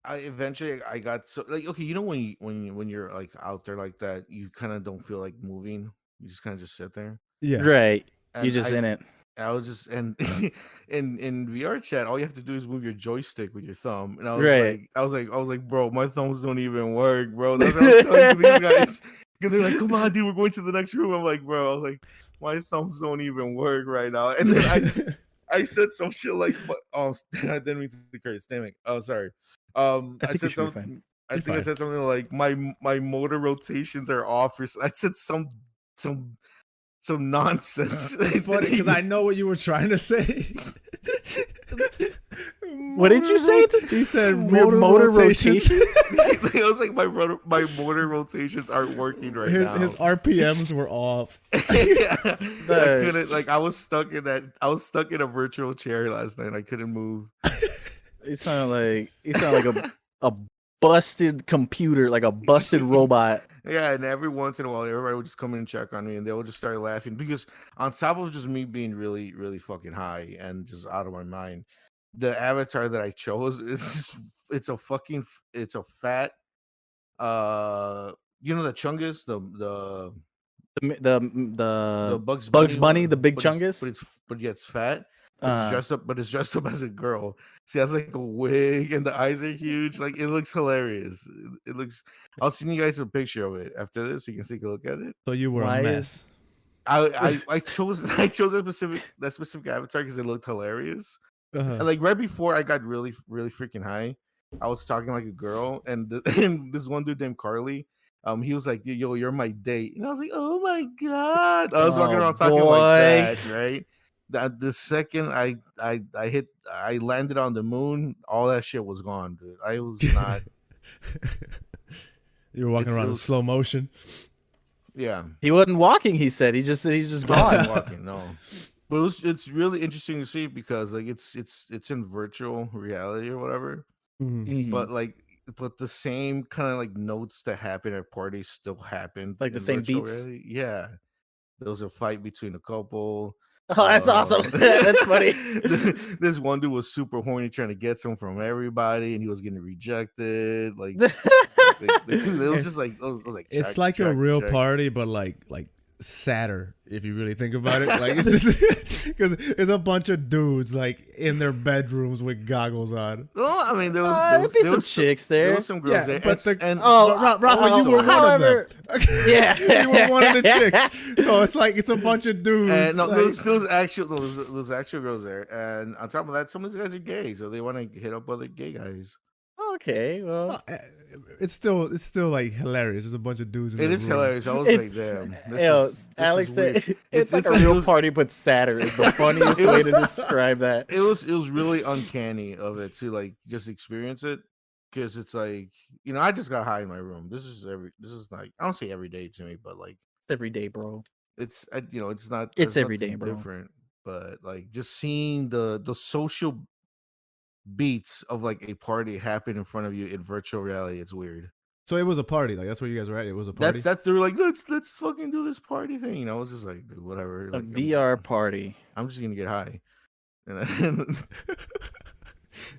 I eventually I got so like okay, you know when you're like out there like that, you kind of don't feel like moving. You just kind of just sit there. Yeah. Right. You're And just in it. I was just and in VR chat, all you have to do is move your joystick with your thumb. And Right. I was like, bro, my thumbs don't even work, bro. That's what I was telling to these guys because they're like, come on, dude, we're going to the next room. I'm like, bro, I was like, my thumbs don't even work right now. And then I said some shit like, I didn't mean to curse. Damn it. Oh, sorry. I said something. I think I said something like my motor rotations are off. Or I said some nonsense. It's funny because I know what you were trying to say. What did you say? He said motor rotations. I was like, my motor rotations aren't working now. His RPMs were off. Yeah. I couldn't. Like, I was stuck in a virtual chair last night. I couldn't move. He sounded like a busted computer, like a busted robot. Yeah, and every once in a while, everybody would just come in and check on me, and they would just start laughing because on top of just me being really, really fucking high and just out of my mind, the avatar that I chose is it's a fat, you know, the Chungus, the Bugs Bunny, Bunny, the big Chungus, but it's fat. It's dressed up as a girl. She has like a wig and the eyes are huge. Like it looks hilarious. It looks. I'll send you guys a picture of it after this, so you can take a look at it. So you were a mess. I chose that specific avatar because it looked hilarious. And like right before I got really really freaking high, I was talking like a girl, and this one dude named Carly. He was like, "Yo, you're my date," and I was like, "Oh my god!" I was walking around talking like that, right? That the second I landed on the moon, all that shit was gone, dude. I was not. You were walking around in slow motion. Yeah, he wasn't walking. He said he's just gone. Walking, no. But it's really interesting to see because like it's in virtual reality or whatever. Mm-hmm. But the same kind of like notes that happen at parties still happen. Like the same beats. Reality. Yeah, there was a fight between a couple. Oh, that's awesome. That's funny. This one dude was super horny trying to get some from everybody, and he was getting rejected. Like it was just like it was like it's like a real party, but like sadder if you really think about it. Like it's just because it's a bunch of dudes like in their bedrooms with goggles on. Well, I mean, there was some chicks there. There was some girls there. But Rafa, you were one of them. Yeah, you were one of the chicks. So it's like it's a bunch of dudes. And no, like, there's actual girls there. And on top of that, some of these guys are gay, so they want to hit up other gay guys. Okay, well, it's still like hilarious. There's a bunch of dudes. It is hilarious. I was like, damn. Alex said it's like a real party, but sadder. Is the funniest way to describe that. It was really uncanny of it to like just experience it because it's like I just got high in my room. This is like I don't say every day to me, but like it's every day, bro. It's it's not. It's every day, bro. Different, but like just seeing the social beats of like a party happen in front of you in virtual reality, it's weird. So it was a party, like that's where you guys were at. It was a party. That's they were like, let's fucking do this party thing. I was just like, dude, whatever. A VR party. I'm just gonna get high.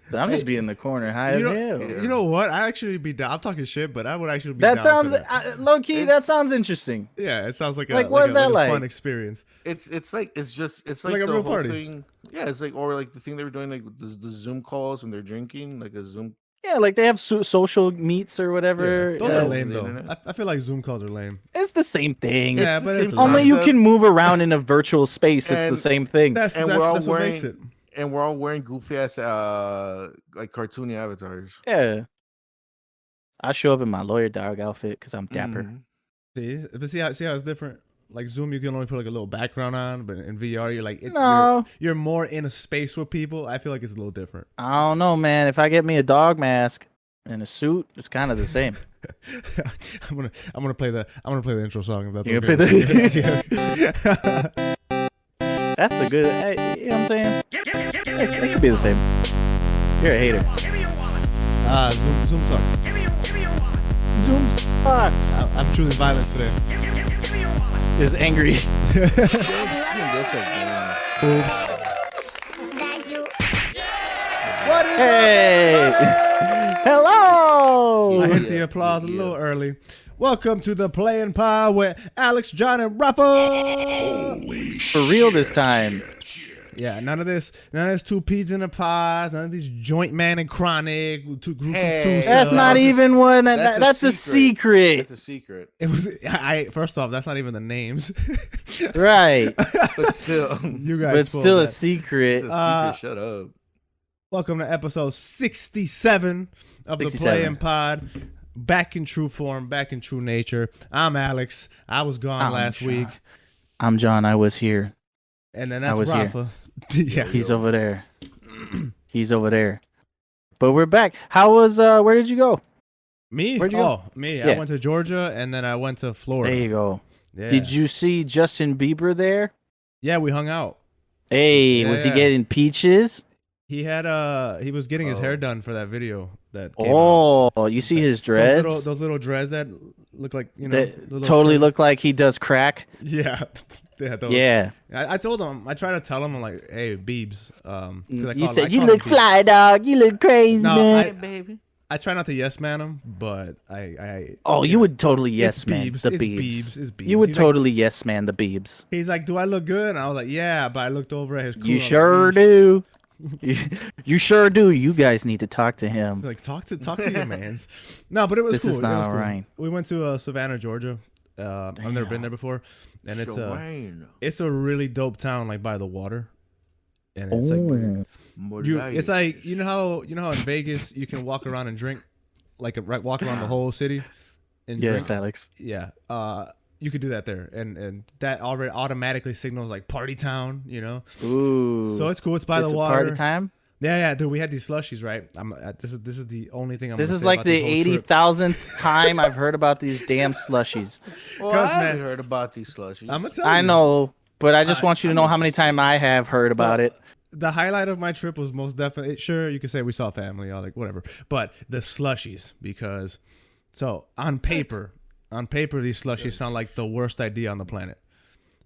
So I'm just be in the corner high as hell. You know what? I actually be down. I'm talking shit, but I would actually be that down. Sounds low key. That sounds interesting. Yeah, it sounds like what's that like? A fun experience. It's like the a real whole party. Thing. Yeah, it's like or like the thing they were doing like the Zoom calls when they're drinking, like a Zoom. Yeah, like they have social meets or whatever. Yeah, those are lame though. I feel like Zoom calls are lame. It's the same thing. Yeah, but it's only you can move around in a virtual space. It's the same thing. That's what makes it. And we're all wearing goofy ass like cartoony avatars. Yeah. I show up in my lawyer dog outfit because I'm dapper. See how it's different. Like Zoom, you can only put like a little background on, but in VR, you're like you're more in a space with people. I feel like it's a little different. I don't know, man. If I get me a dog mask and a suit, it's kind of the same. I'm gonna play the intro song. If that's you okay. That's a good. You know what I'm saying? It could be the same. You're a hater. Zoom sucks. Zoom sucks. I'm choosing violence today. Is angry. Boobs. What is up? Hello. I hit the applause a little early. Welcome to the Playing Pod with Alex, John, and Rafa. For real this time. Yeah, none of this two peas in a pod, none of these joint man and chronic, two groups of two. That's not even one. That's a secret. That's a secret. It was. First off, that's not even the names. Right. But still, you guys. But it's still a secret. It's a secret. Shut up. Welcome to episode 67 of the Playing Pod. Back in true form, back in true nature. I'm Alex. I was gone last week. I'm John. I was here. And then that's Rafa. Yeah, he's over there. He's over there. But we're back. How was? Where did you go? Me? Where'd you go? Me. Yeah. I went to Georgia and then I went to Florida. There you go. Yeah. Did you see Justin Bieber there? Yeah, we hung out. Hey, was he getting peaches? He had he was getting his hair done for that video that came out. You see his dreads? Those little dreads that look like, you know, totally look like he does crack. Yeah. Yeah. I told him, I tried to tell him, I'm like, hey, Beebs. You said, you look fly, dog. You look crazy, man. Baby. I try not to yes man him, but you would totally yes man Beebs. the Beebs. It's Beebs. You would totally yes man the Beebs. He's like, do I look good? And I was like, yeah, but I looked over at his crew. You sure do. You sure do. You guys need to talk to him. Like, talk to your mans. No, but it was cool. This is not all right. We went to Savannah, Georgia. I've never been there before, and it's a really dope town, like by the water. And it's it's like you know how in Vegas you can walk around and drink, like walk around the whole city, and drink. Alex. Yeah. You could do that there, and that already automatically signals like party town, you know. Ooh. So it's cool. It's by the water. Party time. Yeah, dude. We had these slushies, right? This is the only thing I'm. This is like the 80,000th time I've heard about these damn slushies. Well, I haven't heard about these slushies. I'm gonna tell you. I know, but I just want you to know how many times I have heard about it. The highlight of my trip was most definitely, sure, you could say we saw family, all like whatever, but the slushies, because on paper these slushies sound like the worst idea on the planet,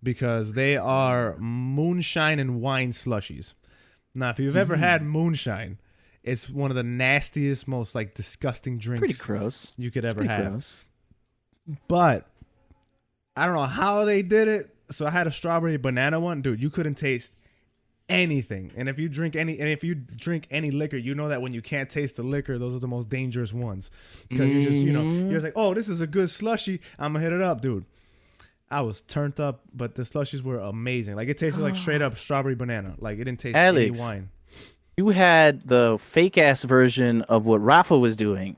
because they are moonshine and wine slushies. Now, if you've ever had moonshine, it's one of the nastiest, most like disgusting drinks. Pretty gross. You could ever have. Gross. But I don't know how they did it. So I had a strawberry banana one, dude. You couldn't taste anything. And if you drink any liquor, you know that when you can't taste the liquor, those are the most dangerous ones, because you're just like, oh, this is a good slushy, I'm gonna hit it up, dude. I was turned up, but the slushies were amazing. Like, it tasted like straight up strawberry banana. Like, it didn't taste any wine. You had the fake ass version of what Rafa was doing,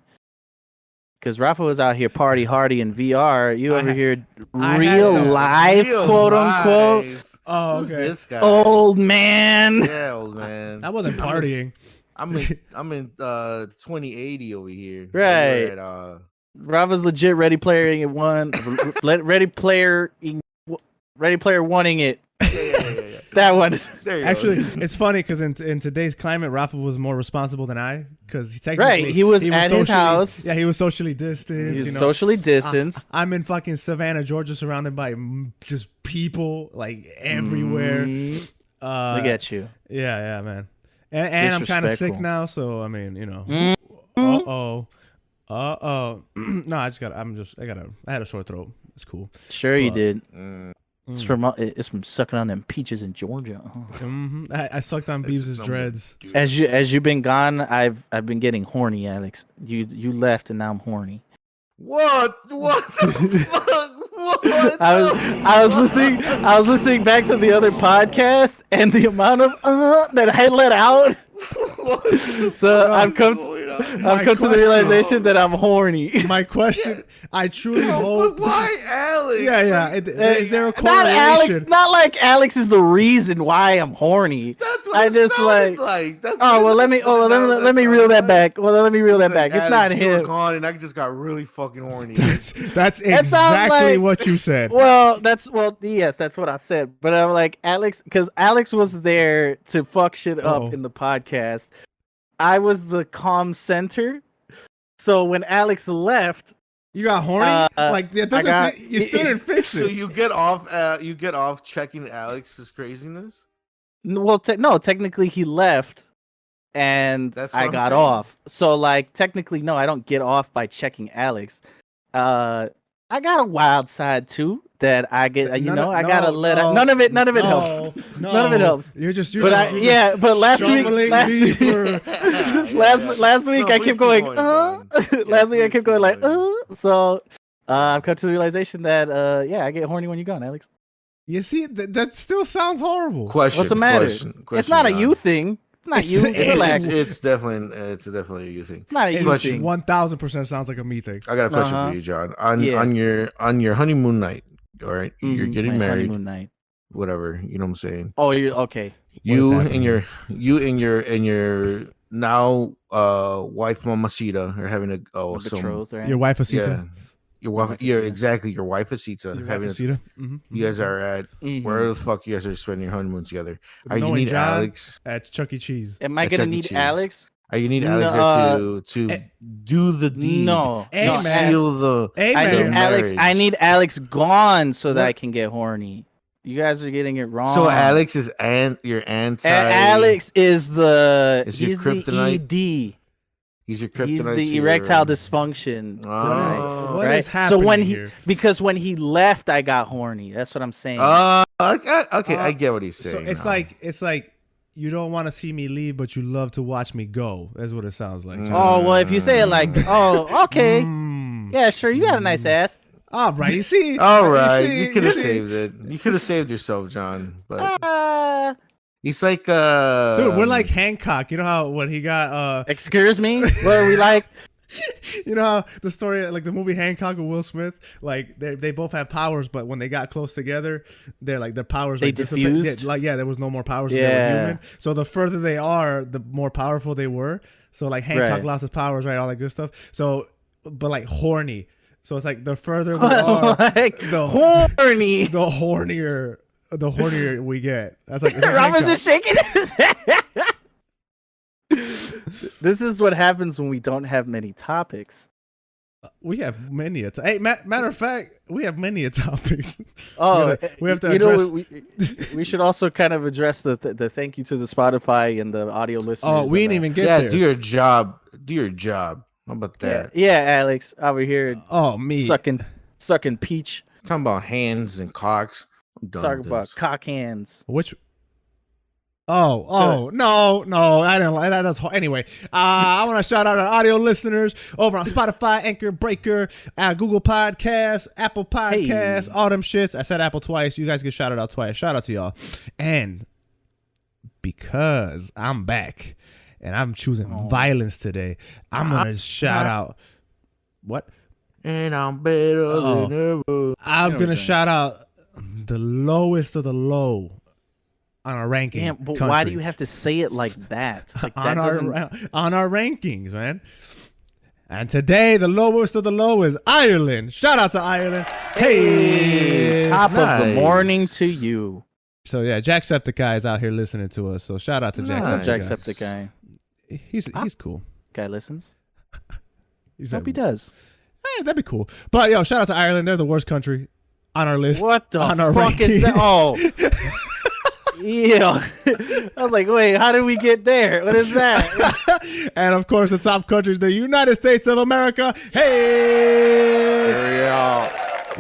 because Rafa was out here party hardy in VR. You over here real life, quote unquote. Oh, who's okay. This guy? Old man. Yeah, old man. I wasn't partying. I'm in 2080 over here. Right. Rafa's legit Ready Player One. Ready Player One-ing it. Yeah. That one. Actually, it's funny because in today's climate, Rafa was more responsible than I, because he was at his house. Yeah, he was socially distanced. Socially distanced. I'm in fucking Savannah, Georgia, surrounded by just people like everywhere. Look at you. Yeah, man. And I'm kind of sick now, so I mean, you know. No, I had a sore throat. It's cool. Sure, you did. It's from sucking on them peaches in Georgia. I sucked on Beebs' dreads. As you've been gone, I've been getting horny, Alex. You left and now I'm horny. What the fuck? What? I was listening back to the other podcast, and the amount of that I let out. So I've come to the realization that I'm horny. My question, I truly hope. But why Alex? Yeah. Is there a correlation? Not like Alex is the reason why I'm horny. That's what it sounded like. Let me reel that back. Let me reel that back. It's not him. You were gone, and I just got really fucking horny. That's exactly what you said. That's what I said. But I'm like, Alex, because Alex was there to fuck shit up in the podcast. I was the calm center. So when Alex left, you got horny. That doesn't. You still didn't fix it. So you get off checking Alex's craziness. Well, no. Technically, he left, and That's I what I'm got saying. off. So like technically, no, I don't get off by checking Alex. I got a wild side too that I get. I gotta let out. None of it helps. None of it helps. You're just But last week, shoveling last deeper. week I kept going. Last week I kept going like. So I've come to the realization that I get horny when you're gone, Alex. You see, that still sounds horrible. Question. What's the matter? Question, it's not a John. you thing. It's not you. Relax. It's definitely a you thing. It's not a you Question. thing. 1000% sounds like a me thing. I got a question for you, John. On your honeymoon night, all right? You're getting married. Honeymoon night. Whatever, you know what I'm saying? Oh, you're okay. You and your now wife Mamacita are having Betrothed, right? Your wife Asita. Yeah. Your wife, exactly. Your wife Asita. You guys are at where the fuck you guys are spending your honeymoon together. Are you need John Alex at Chuck E. Cheese? Am I gonna need Alex? Are you need Alex there to do the deed? No, seal the. I need Alex. I need Alex gone so that I can get horny. You guys are getting it wrong. So Alex is your anti. Alex is the he's kryptonite. The ED. He's your kryptonite. He's the erectile dysfunction. What right? is happening here? Because when he left, I got horny. That's what I'm saying. Okay, I get what he's saying. So it's like you don't want to see me leave, but you love to watch me go. That's what it sounds like. Oh well, if you say it like, oh okay, yeah, sure, you got a nice ass. All right, you see. All right, you could have saved it. You could have saved yourself, John. But he's like, dude, we're like Hancock. You know how when he got excuse me, what are we like? You know how the story, like the movie Hancock with Will Smith, like they both have powers, but when they got close together, they're like their powers they like diffused. There was no more powers. When they were human. So the further they are, the more powerful they were. So like Hancock lost his powers, right? All that good stuff. So, but like horny. So it's like the further we are, the horny, the hornier we get. That's like Rafa's just shaking his head. This is what happens when we don't have many topics. We have many. Hey, matter of fact, we have many topics. Oh, we have to address. We should also kind of address the thank you to the Spotify and the audio listeners. Oh, we didn't even get there. Do your job. Do your job. How about that? Yeah, Alex over here. Oh, me sucking peach. Talking about hands and cocks. I'm done Talking with about this. cock hands. Which? No, I didn't like that. That's anyway. I want to shout out our audio listeners over on Spotify, Anchor, Breaker, Google Podcasts, Apple Podcasts, all them shits. I said Apple twice. You guys get shouted out twice. Shout out to y'all. And because I'm back and I'm choosing violence today, I'm gonna shout out. What? And I'm better than ever. I'm gonna shout out the lowest of the low on our ranking. Damn, but country. why do you have to say it like that? Like on our rankings, man. And today, the lowest of the low is Ireland. Shout out to Ireland. Hey, top of the morning to you. So yeah, Jacksepticeye is out here listening to us. So shout out to Jacksepticeye. He's cool. Guy listens. Hope he does. Hey, that'd be cool. But yo, shout out to Ireland. They're the worst country on our list. What the on our fuck is that? Oh. Yeah. I was like, wait, how did we get there? What is that? And of course, the top country is the United States of America. Hey!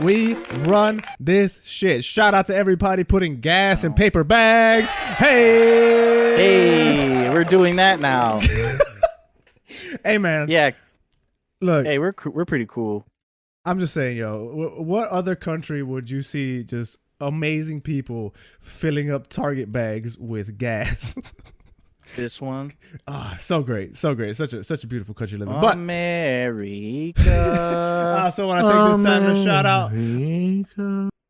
We run this shit. Shout out to everybody putting gas in paper bags. Hey, we're doing that now. Hey, man. Yeah. Look. Hey, we're pretty cool. I'm just saying, yo, what other country would you see just amazing people filling up Target bags with gas? This one. So great. Such a beautiful country living. America. So when I take this time to shout out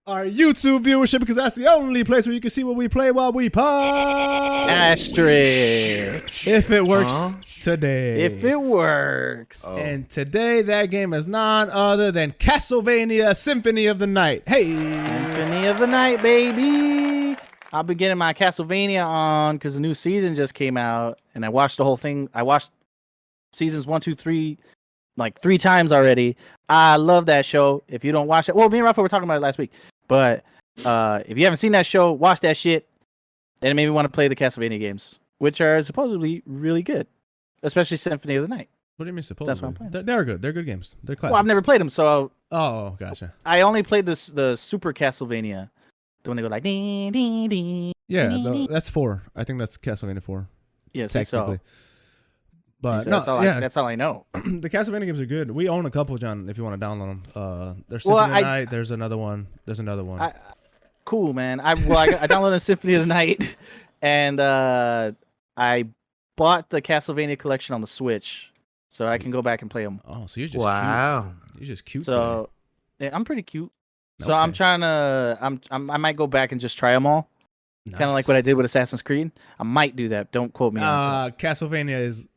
our YouTube viewership, because that's the only place where you can see what we play while we pod. Asterisk. If it works today. If it works. And today that game is none other than Castlevania Symphony of the Night. Hey. Symphony of the Night, baby. I'll be getting my Castlevania on because the new season just came out, and I watched the whole thing. I watched seasons 1, 2, 3 like 3 times already. I love that show. If you don't watch it, well, me and Rafa were talking about it last week. But if you haven't seen that show, watch that shit. And it made me want to play the Castlevania games. which are supposedly really good, especially Symphony of the Night. What do you mean supposedly? That's what I'm playing. They're good. They're good games. They're classics. Well, I've never played them, so Oh, gotcha. I only played the Super Castlevania, the one they go like ding ding ding. Yeah, that's 4. I think that's Castlevania 4. Yeah, technically. So. But So no, that's all I know. The Castlevania games are good. We own a couple, John. If you want to download them, there's Symphony of the Night. There's another one. Cool, man. I downloaded Symphony of the Night, and I bought the Castlevania collection on the Switch, so I can go back and play them. Oh, so you're just cute. You're just cute. So yeah, I'm pretty cute. So Okay. I'm trying to. I might go back and just try them all. Nice. Kind of like what I did with Assassin's Creed. I might do that. Don't quote me on that. Castlevania is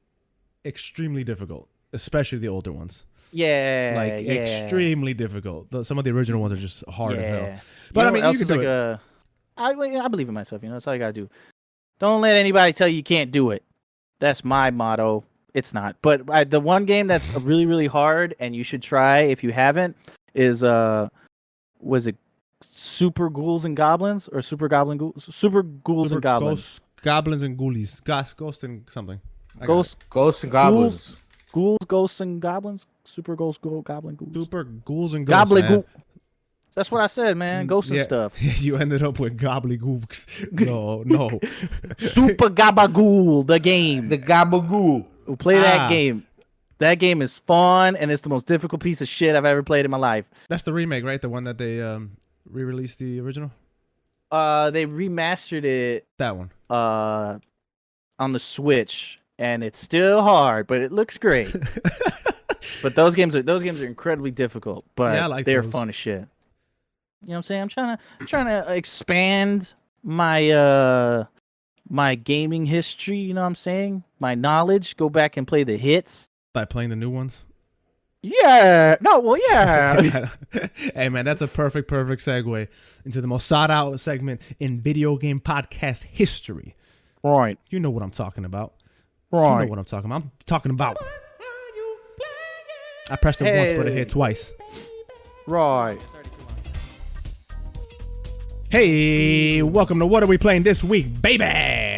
extremely difficult, especially the older ones. Yeah, extremely difficult. Some of the original ones are just hard as hell. But I mean, you can do it. I believe in myself. That's all you gotta do. Don't let anybody tell you can't do it. That's my motto. It's not. But the one game that's really, really hard, and you should try if you haven't, is was it Super Ghouls and Goblins or Super Ghouls and Goblins? Goblins and Ghoulies. Ghost and something. Ghosts and Goblins. Ghouls, Ghosts and Goblins. Super Ghouls, Goblin Ghouls. Super Ghouls and Ghosts. Goblin. That's what I said, man. Ghosts and stuff. You ended up with Gobbledygooks. No. Super Gabagool, the game. The Gabagool. Who play that game? That game is fun, and it's the most difficult piece of shit I've ever played in my life. That's the remake, right? The one that they re-released the original? They remastered it. That one. On the Switch, and it's still hard, but it looks great. But those games are incredibly difficult, but yeah, I like they're those. fun as shit. You know what I'm saying? I'm trying to expand my my gaming history, you know what I'm saying? My knowledge, go back and play the hits. By playing the new ones? Yeah. No, well, yeah. Hey, man, that's a perfect segue into the most sought out segment in video game podcast history. Right. You know what I'm talking about. Right. You know what I'm talking about. I'm talking about. I pressed it once, but it hit twice. Right. Hey, welcome to What Are We Playing This Week, baby?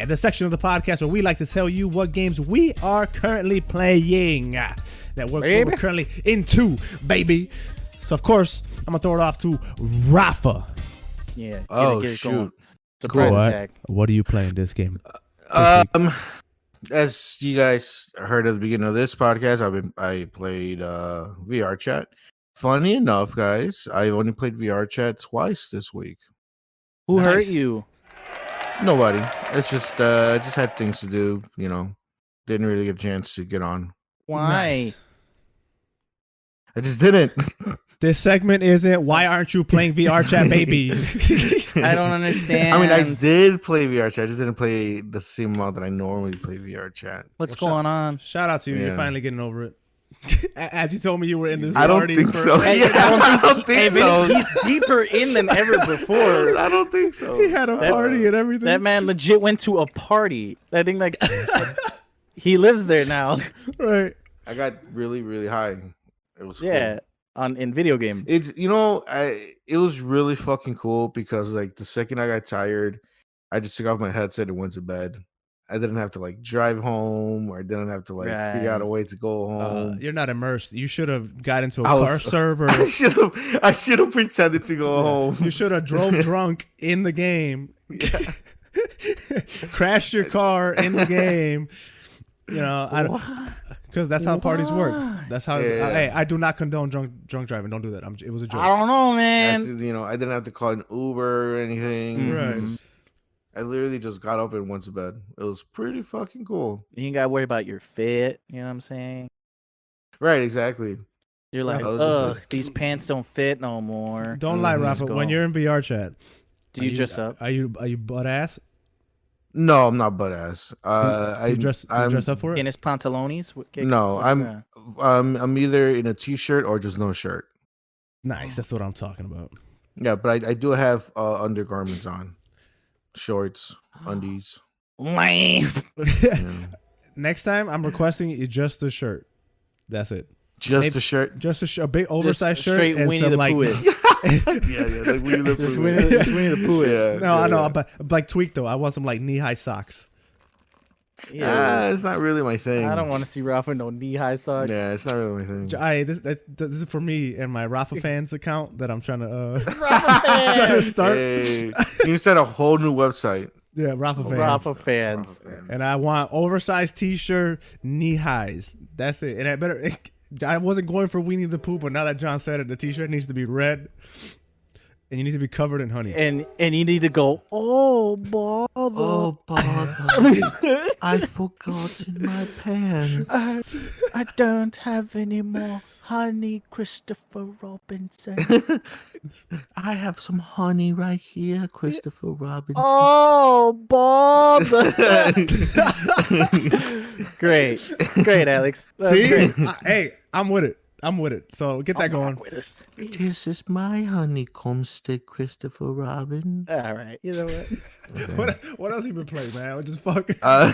The section of the podcast where we like to tell you what games we are currently playing. That we're currently into, baby. So, of course, I'm going to throw it off to Rafa. Yeah. Oh, get it shoot. going. Surprise attack. What are you playing this game? As you guys heard at the beginning of this podcast, I played VR chat. Funny enough, guys, I only played VR chat twice this week. Who hurt you? Nobody. It's just just had things to do, you know. Didn't really get a chance to get on. Why? Nice. I just didn't. This segment isn't why aren't you playing VR chat, baby? I don't understand. I mean, I did play VR chat. I just didn't play the same amount that I normally play VR chat. What's going on? Shout out to you. Yeah. You're finally getting over it. As you told me you were in this I don't party. think so. Hey, Yeah, I don't think so. He's deeper in than ever before. I don't think so. He had a party and everything. That man legit went to a party. I think like he lives there now. Right. I got really, really high. It was Yeah, cool. in video game. It's it was really fucking cool because like the second I got tired, I just took off my headset and went to bed. I didn't have to like drive home, or I didn't have to like figure out a way to go home. You're not immersed. You should have got into a car server. I should have pretended to go home. You should have drove drunk in the game. Yeah. Crashed your car in the game. You know, because that's how parties work. That's how. Yeah. I do not condone drunk driving. Don't do that. It was a joke. I don't know, man. I didn't have to call an Uber or anything. Right. I literally just got up and went to bed. It was pretty fucking cool. You ain't gotta worry about your fit. You know what I'm saying? Right, exactly. You're like, ugh, these pants don't fit no more. Don't lie, Rafa. When you're in VR chat, do you dress up? Are you butt ass? No, I'm not butt ass. Do you dress up for it? In his pantalones? No, I'm either in a t-shirt or just no shirt. Nice, that's what I'm talking about. Yeah, but I do have undergarments on, shorts, undies. Lame. Yeah. Next time, I'm requesting you just a shirt. That's it. Just a shirt. Just a big oversized shirt straight and Winnie some the like. Pooh. Yeah, like Winnie the Pooh. Just Winnie the Pooh. Yeah. No, I know, but like tweak though. I want some like knee high socks. Yeah. It's not really my thing. I don't want to see Rafa no knee-high socks. Yeah, it's not really my thing. This is for me and my Rafa fans account that I'm trying to Rafa fans. trying to start. Hey, you start a whole new website. Yeah, Rafa fans. Rafa fans. And I want oversized T-shirt, knee highs. That's it. And I better. I wasn't going for Winnie the Pooh, but now that John said it, the T-shirt needs to be red, and you need to be covered in honey. And you need to go. Oh bother! Oh bother! I forgot in my pants. I don't have any more honey, Christopher Robinson. I have some honey right here, Christopher Robinson. Oh bother! Great, Alex. See, great. hey, I'm with it. So get that going. This is my honeycomb stick, Christopher Robin. All right, you know what? Okay. What else you been playing, man? Just fuck. Oh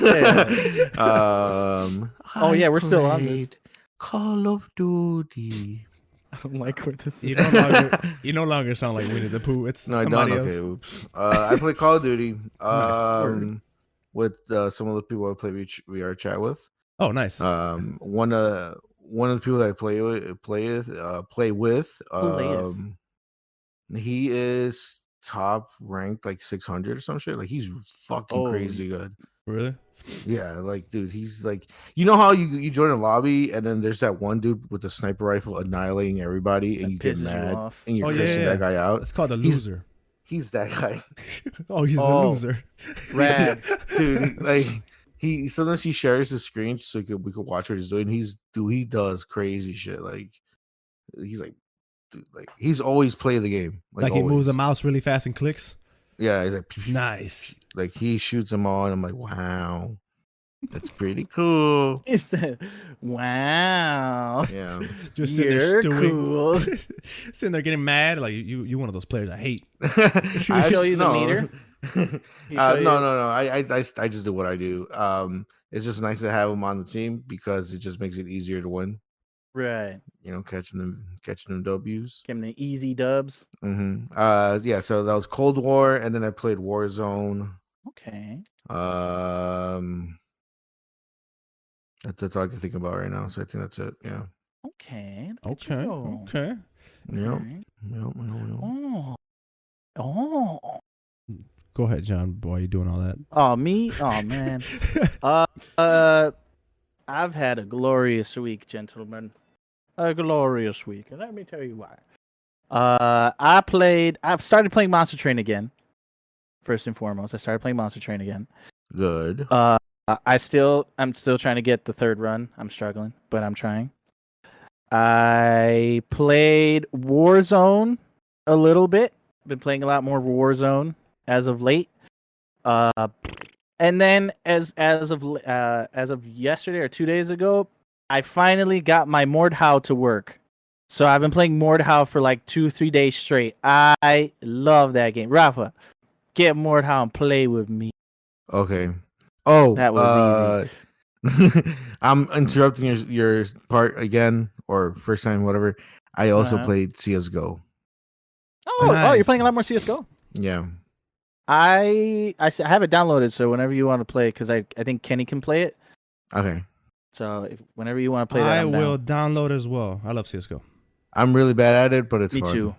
yeah, we're still on this. Call of Duty. I don't like where this is. You no longer sound like Winnie the Pooh. It's No, I somebody don't. else. Okay, oops. I play Call of Duty. Nice. With some of the people I play VR chat with. Oh, nice. One of the people that I play with. He is top ranked like 600 or some shit. Like he's fucking crazy good. Really? Yeah, like dude, he's like, you know how you join a lobby and then there's that one dude with the sniper rifle annihilating everybody and you get mad and you're cursing that guy out. It's called a loser. He's that guy. He's a loser. Rad. Dude, like sometimes he shares his screen so we could watch what he's doing. He does crazy shit. Like he's like, dude, like he's always playing the game. Like he moves the mouse really fast and clicks. Yeah, he's like nice. Like he shoots them all, and I'm like, wow, that's pretty cool. He said, wow. Yeah, just sitting there stewing, cool. sitting there getting mad. Like you one of those players I hate. I show you the meter. No. I just do what I do. It's just nice to have him on the team because it just makes it easier to win. Right. You know, catching them W's. Give them the easy dubs. Mm-hmm. Yeah. So that was Cold War, and then I played Warzone. Okay. That's all I can think about right now. So I think that's it. Yeah. Okay. Okay. Yep. Oh. Go ahead, John. Why are you doing all that? Oh, me? Oh, man. I've had a glorious week, gentlemen. A glorious week. And let me tell you why. I've started playing Monster Train again. First and foremost, I started playing Monster Train again. Good. I'm still trying to get the third run. I'm struggling, but I'm trying. I played Warzone a little bit. Been playing a lot more Warzone as of late. And then as of yesterday or 2 days ago, I finally got my Mordhau to work. So I've been playing Mordhau for like 2-3 days straight. I love that game. Rafa, get Mordhau and play with me. Okay. Oh, that was easy. I'm interrupting your part again, or first time, whatever. I also played CS:GO. Oh, nice. Oh, you're playing a lot more CS:GO. Yeah. I have it downloaded, so whenever you want to play, because I think Kenny can play it. Okay. So whenever you want to play that, I will download as well. I love CS:GO. I'm really bad at it, but it's me fun. too.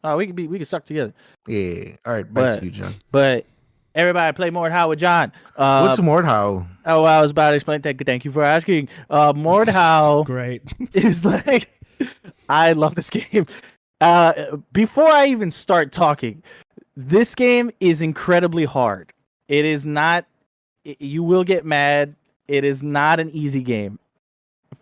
Oh, we can suck together. Yeah. All right. Back to you, John. But everybody play Mordhau with John. What's Mordhau? Oh, I was about to explain. Thank you for asking. Mordhau. Great. Is like, I love this game. Before I even start talking, this game is incredibly hard. It is not. You will get mad. It is not an easy game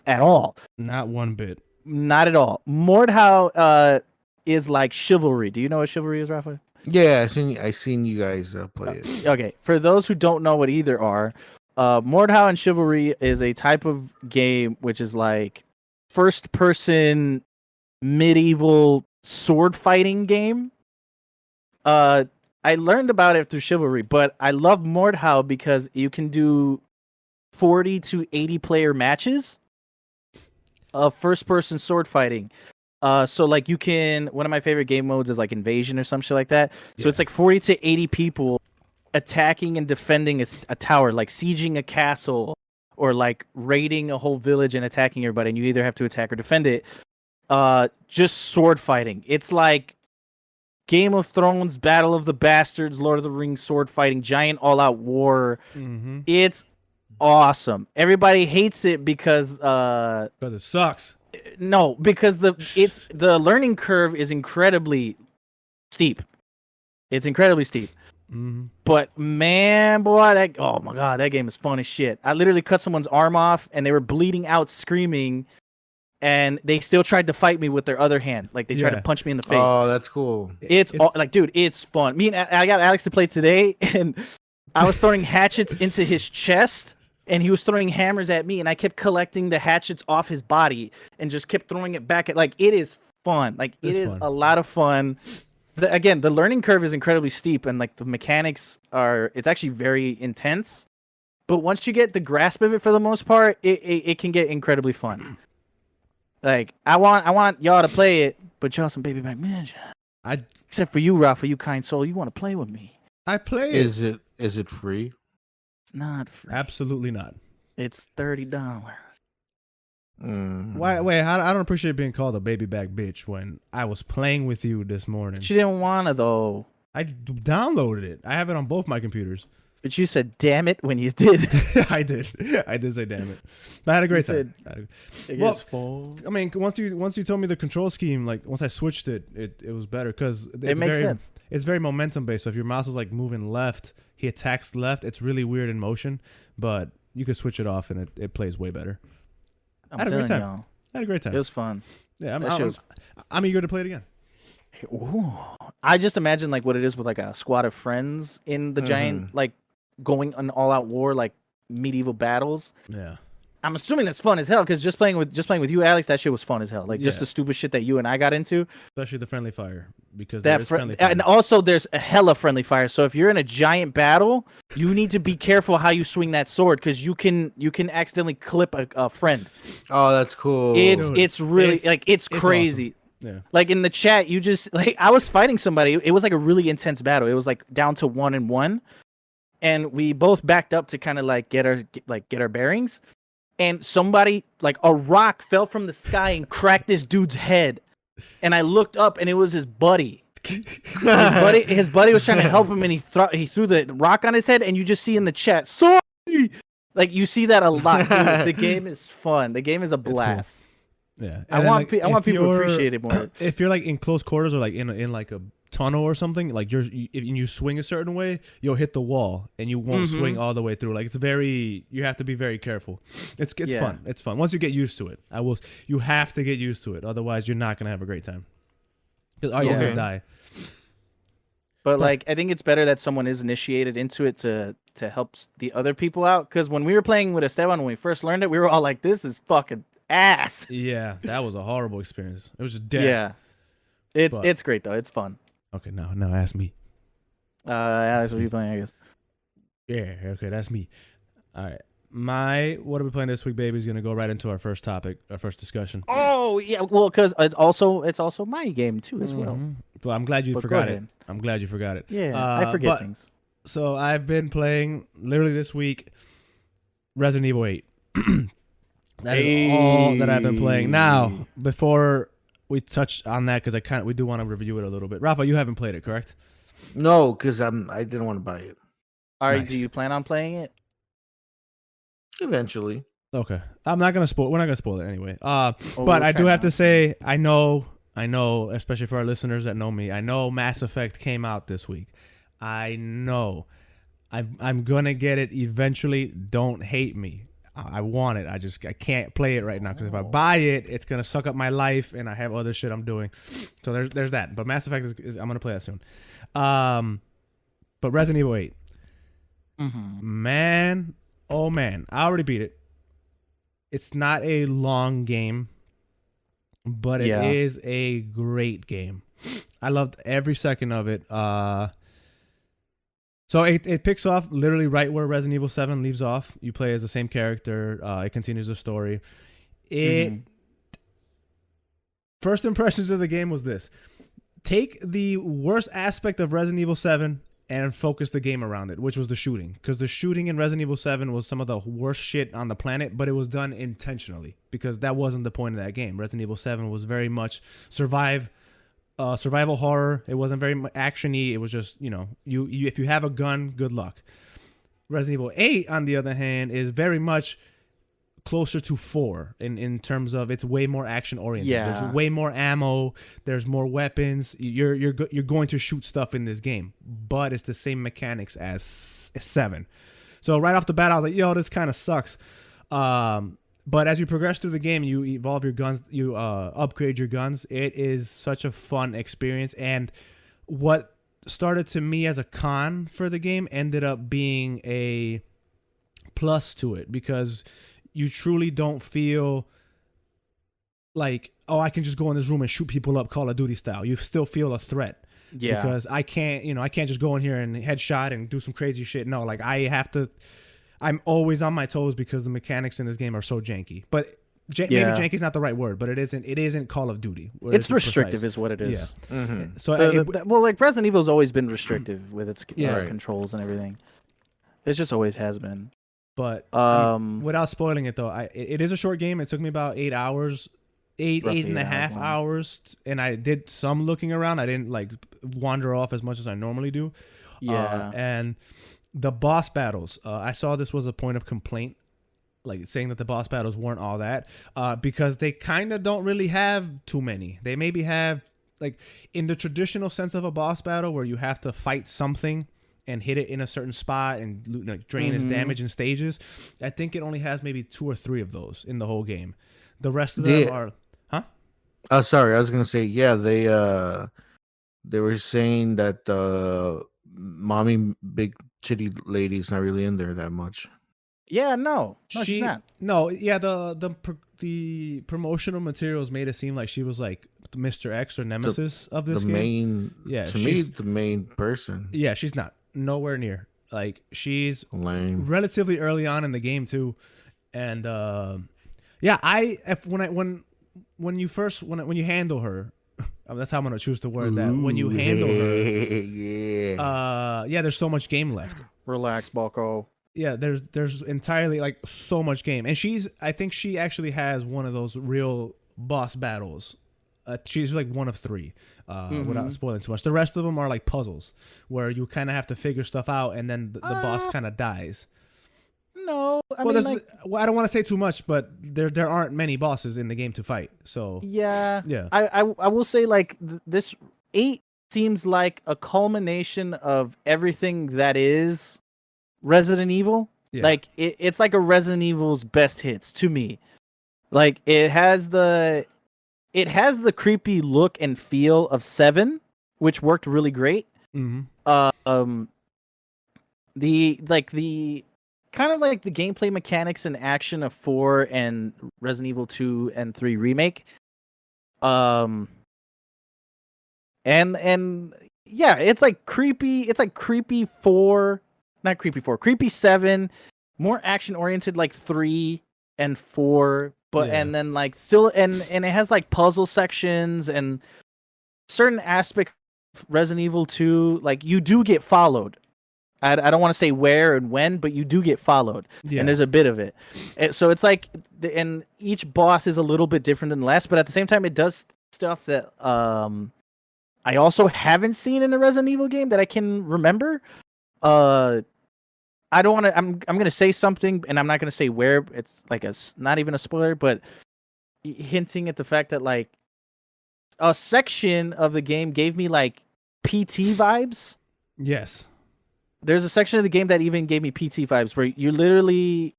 at all. Not one bit. Not at all. Mordhau is like Chivalry. Do you know what Chivalry is, Rafa? Yeah, I seen you guys play it. Okay, for those who don't know what either are, Mordhau and Chivalry is a type of game which is like first-person medieval sword fighting game. I learned about it through Chivalry, but I love Mordhau because you can do 40 to 80 player matches of first-person sword fighting. So like you can, one of my favorite game modes is like Invasion or some shit like that. So it's like 40 to 80 people attacking and defending a tower, like sieging a castle or like raiding a whole village and attacking everybody, and you either have to attack or defend it. Just sword fighting. It's like Game of Thrones, Battle of the Bastards, Lord of the Rings, sword fighting, giant all-out war. Mm-hmm. It's awesome. Everybody hates it because it sucks. No, because the learning curve is incredibly steep. It's incredibly steep. Mm-hmm. But man, boy, oh my god, that game is fun as shit. I literally cut someone's arm off and they were bleeding out, screaming, and they still tried to fight me with their other hand. Like they tried to punch me in the face. Oh, that's cool. It's like, dude, it's fun. I got Alex to play today, and I was throwing hatchets into his chest, and he was throwing hammers at me, and I kept collecting the hatchets off his body and just kept throwing it back at. Like, it is fun. Like, it is a lot of fun. Again, the learning curve is incredibly steep, and like the mechanics it's actually very intense. But once you get the grasp of it, for the most part, it can get incredibly fun. Like, I want y'all to play it, but y'all some baby back ninja. Except for you, Rafa, you kind soul, you want to play with me. I play it. Is it free? It's not free. Absolutely not. It's $30. Why? Wait, I don't appreciate being called a baby back bitch when I was playing with you this morning. She didn't want to, though. I downloaded it. I have it on both my computers. But you said "damn it" when you did. I did say "damn it," but I had a great time. I mean, once you told me the control scheme, like once I switched it was better because it makes sense. It's very momentum based. So if your mouse is like moving left, he attacks left. It's really weird in motion, but you can switch it off and it plays way better. I had a great time. I had a great time. It was fun. Yeah, I'm eager to play it again. Ooh. I just imagine like what it is with like a squad of friends in the giant, like going an all-out war, like medieval battles. Yeah, I'm assuming that's fun as hell because just playing with you, Alex, that shit was fun as hell. Like just the stupid shit that you and I got into, especially the friendly fire because and also there's a hella friendly fire. So if you're in a giant battle, you need to be careful how you swing that sword because you can accidentally clip a friend. Oh, that's cool. It's really it's crazy. Awesome. Yeah. Like in the chat, you just like I was fighting somebody. It was like a really intense battle. It was like down to 1-1, and we both backed up to kind of like get our bearings. And somebody like a rock fell from the sky and cracked this dude's head. And I looked up, and it was his buddy. His buddy was trying to help him, and he threw the rock on his head. And you just see in the chat, sorry. Like you see that a lot. Dude, the game is fun. The game is a blast. Yeah, I want people to appreciate it more. If you're like in close quarters or like in like a tunnel or something, like if you swing a certain way, you'll hit the wall and you won't swing all the way through. Like you have to be very careful. It's fun. It's fun once you get used to it. You have to get used to it, otherwise you're not gonna have a great time. Because all you do is die. But like I think it's better that someone is initiated into it to help the other people out. Because when we were playing with Esteban when we first learned it, we were all like, "This is fucking ass." Yeah, that was a horrible experience. It was just death. Yeah, it's great though. It's fun. Okay, now ask me. Alex, what are you playing? I guess. Yeah. Okay, that's me. All right. What are we playing this week, baby? Is gonna go right into our first topic, our first discussion. Oh yeah, well, because it's also my game too as well. Well, I'm glad you forgot it. I'm glad you forgot it. Yeah, I forget things. So I've been playing literally this week Resident Evil 8. That is all that I've been playing. Now, before we touch on that, because we do want to review it a little bit. Rafa, you haven't played it, correct? No, because I didn't want to buy it. All right, do you plan on playing it? Eventually. Okay, I'm not gonna spoil. We're not gonna spoil it anyway. But I do have to say, I know, especially for our listeners that know me, I know Mass Effect came out this week. I know, I'm gonna get it eventually. Don't hate me. I want it. I can't play it right now because if I buy it, it's gonna suck up my life, and I have other shit I'm doing. So there's that. But Mass Effect is I'm gonna play that soon. But Resident Evil 8, man, oh man, I already beat it. It's not a long game, but it is a great game. I loved every second of it. So it picks off literally right where Resident Evil 7 leaves off. You play as the same character. It continues the story. First impressions of the game was this. Take the worst aspect of Resident Evil 7 and focus the game around it, which was the shooting. Because the shooting in Resident Evil 7 was some of the worst shit on the planet, but it was done intentionally because that wasn't the point of that game. Resident Evil 7 was very much survival horror. It wasn't very action-y. It was just, you if you have a gun, good luck. Resident Evil 8, on the other hand, is very much closer to 4 in terms of it's way more action oriented. Yeah. There's way more ammo. There's more weapons. You're going to shoot stuff in this game, but it's the same mechanics as 7. So right off the bat, I was like, yo, this kind of sucks. But as you progress through the game, you evolve your guns, you upgrade your guns. It is such a fun experience. And what started to me as a con for the game ended up being a plus to it, because you truly don't feel like, oh, I can just go in this room and shoot people up Call of Duty style. You still feel a threat. Yeah. Because I can't just go in here and headshot and do some crazy shit. No, like I'm always on my toes because the mechanics in this game are so janky. But maybe janky is not the right word, but it isn't Call of Duty. It's restrictive is what it is. Yeah. Mm-hmm. So like Resident Evil's always been restrictive with its controls and everything. It just always has been. But without spoiling it though, it is a short game. It took me about 8 hours, eight and a half hours, and I did some looking around. I didn't like wander off as much as I normally do. Yeah. And the boss battles, I saw this was a point of complaint, like saying that the boss battles weren't all that, because they kind of don't really have too many. They maybe have, like, in the traditional sense of a boss battle where you have to fight something and hit it in a certain spot and drain its damage in stages. I think it only has maybe 2 or 3 of those in the whole game. The rest of them are, huh? Oh, sorry, I was gonna say, yeah, they were saying that mommy big titty lady's not really in there that much. Yeah, no, she's not. No, yeah, the promotional materials made it seem like she was like Mr. X or Nemesis of this game. The main person. Yeah, she's not. Nowhere near. Like, she's lame. Relatively early on in the game too, and when you handle her, that's how I'm gonna choose to word that. When you handle her, there's so much game left. Relax, Balco. Yeah, there's entirely like so much game, and I think she actually has one of those real boss battles. She's like one of 3, without spoiling too much. The rest of them are like puzzles where you kind of have to figure stuff out, and then the boss kind of dies. No, I don't want to say too much, but there aren't many bosses in the game to fight. So yeah. I will say, like, this 8 seems like a culmination of everything that is Resident Evil. Yeah. Like it's like a Resident Evil's best hits to me. Like it has the creepy look and feel of 7, which worked really great. Mm-hmm. The kind of like the gameplay mechanics and action of 4 and Resident Evil 2 and 3 remake. And yeah, it's like creepy. It's like creepy 4, not creepy 4, creepy 7, more action oriented like 3 and 4. But and then like still and it has like puzzle sections and certain aspects of Resident Evil 2, like you do get followed. I don't want to say where and when, but you do get followed. Yeah. And there's a bit of it. So it's like, and each boss is a little bit different than the last, but at the same time it does stuff that I also haven't seen in a Resident Evil game that I can remember. I don't want to. I'm going to say something, and I'm not going to say where. It's like not even a spoiler, but hinting at the fact that like a section of the game gave me like PT vibes. Yes, there's a section of the game that even gave me PT vibes, where you literally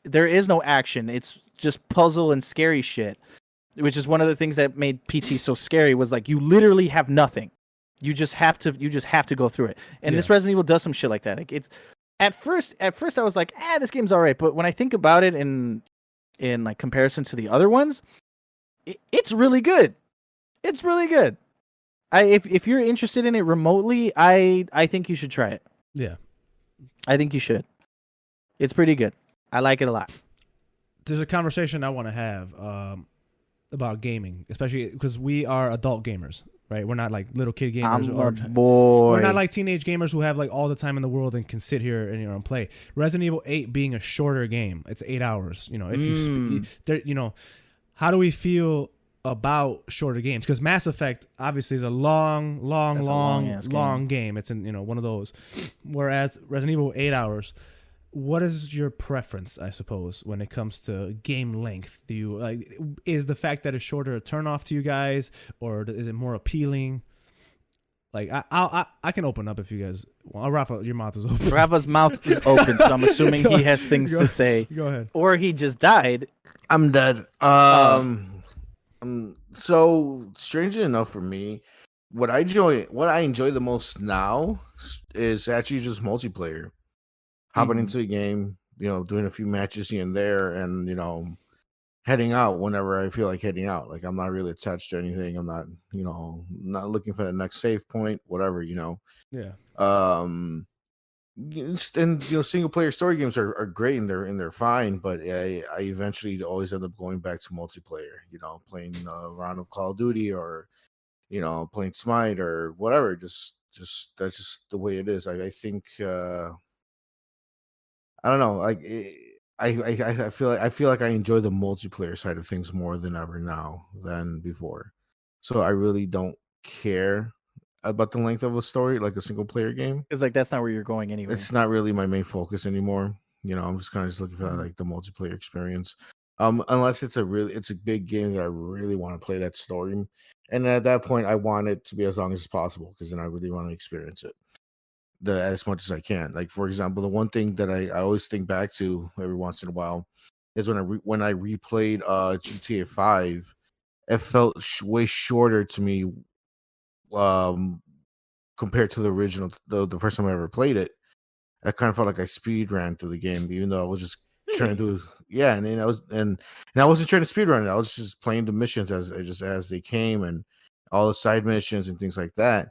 there is no action. It's just puzzle and scary shit, which is one of the things that made PT so scary. Was like you literally have nothing. You just have to go through it. And this Resident Evil does some shit like that. Like it's At first I was like, this game's all right. But when I think about it in like comparison to the other ones, it's really good. It's really good. If you're interested in it remotely, I think you should try it. Yeah. I think you should. It's pretty good. I like it a lot. There's a conversation I want to have. about gaming, especially because we are adult gamers, right? We're not like little kid gamers. I'm a boy. We're not like teenage gamers who have like all the time in the world and can sit here and play. Resident Evil 8 being a shorter game, it's 8 hours. If you how do we feel about shorter games? Because Mass Effect obviously is a long game. It's in one of those. Whereas Resident Evil 8 hours. What is your preference, I suppose, when it comes to game length? Do you is the fact that it's shorter a turn off to you guys, or is it more appealing? Like I can open up if you guys. Well, Rafa, your mouth is open. Rafa's mouth is open, so I'm assuming he has things to say. Go ahead. Or he just died. I'm dead. So strangely enough for me, what I enjoy the most now is actually just multiplayer. Hopping into the game, doing a few matches here and there, and heading out whenever I feel like heading out. Like I'm not really attached to anything. I'm not, not looking for the next save point, whatever. Yeah. And single player story games are great and they're fine, but I eventually always end up going back to multiplayer. Playing a round of Call of Duty or playing Smite or whatever. Just that's just the way it is. I think. I don't know. Like I feel like I enjoy the multiplayer side of things more than ever now than before. So I really don't care about the length of a story, like a single player game. Because that's not where you're going anyway. It's not really my main focus anymore. I'm just kind of looking for like the multiplayer experience. Unless it's a big game that I really want to play that story, and at that point I want it to be as long as possible because then I really want to experience it. As much as I can. Like for example, the one thing that I always think back to every once in a while is when I replayed GTA 5, it felt way shorter to me compared to the original. The first time I ever played it, I kind of felt like I speed ran through the game, even though I was just trying to do and I wasn't trying to speed run it. I was just playing the missions as they came and all the side missions and things like that.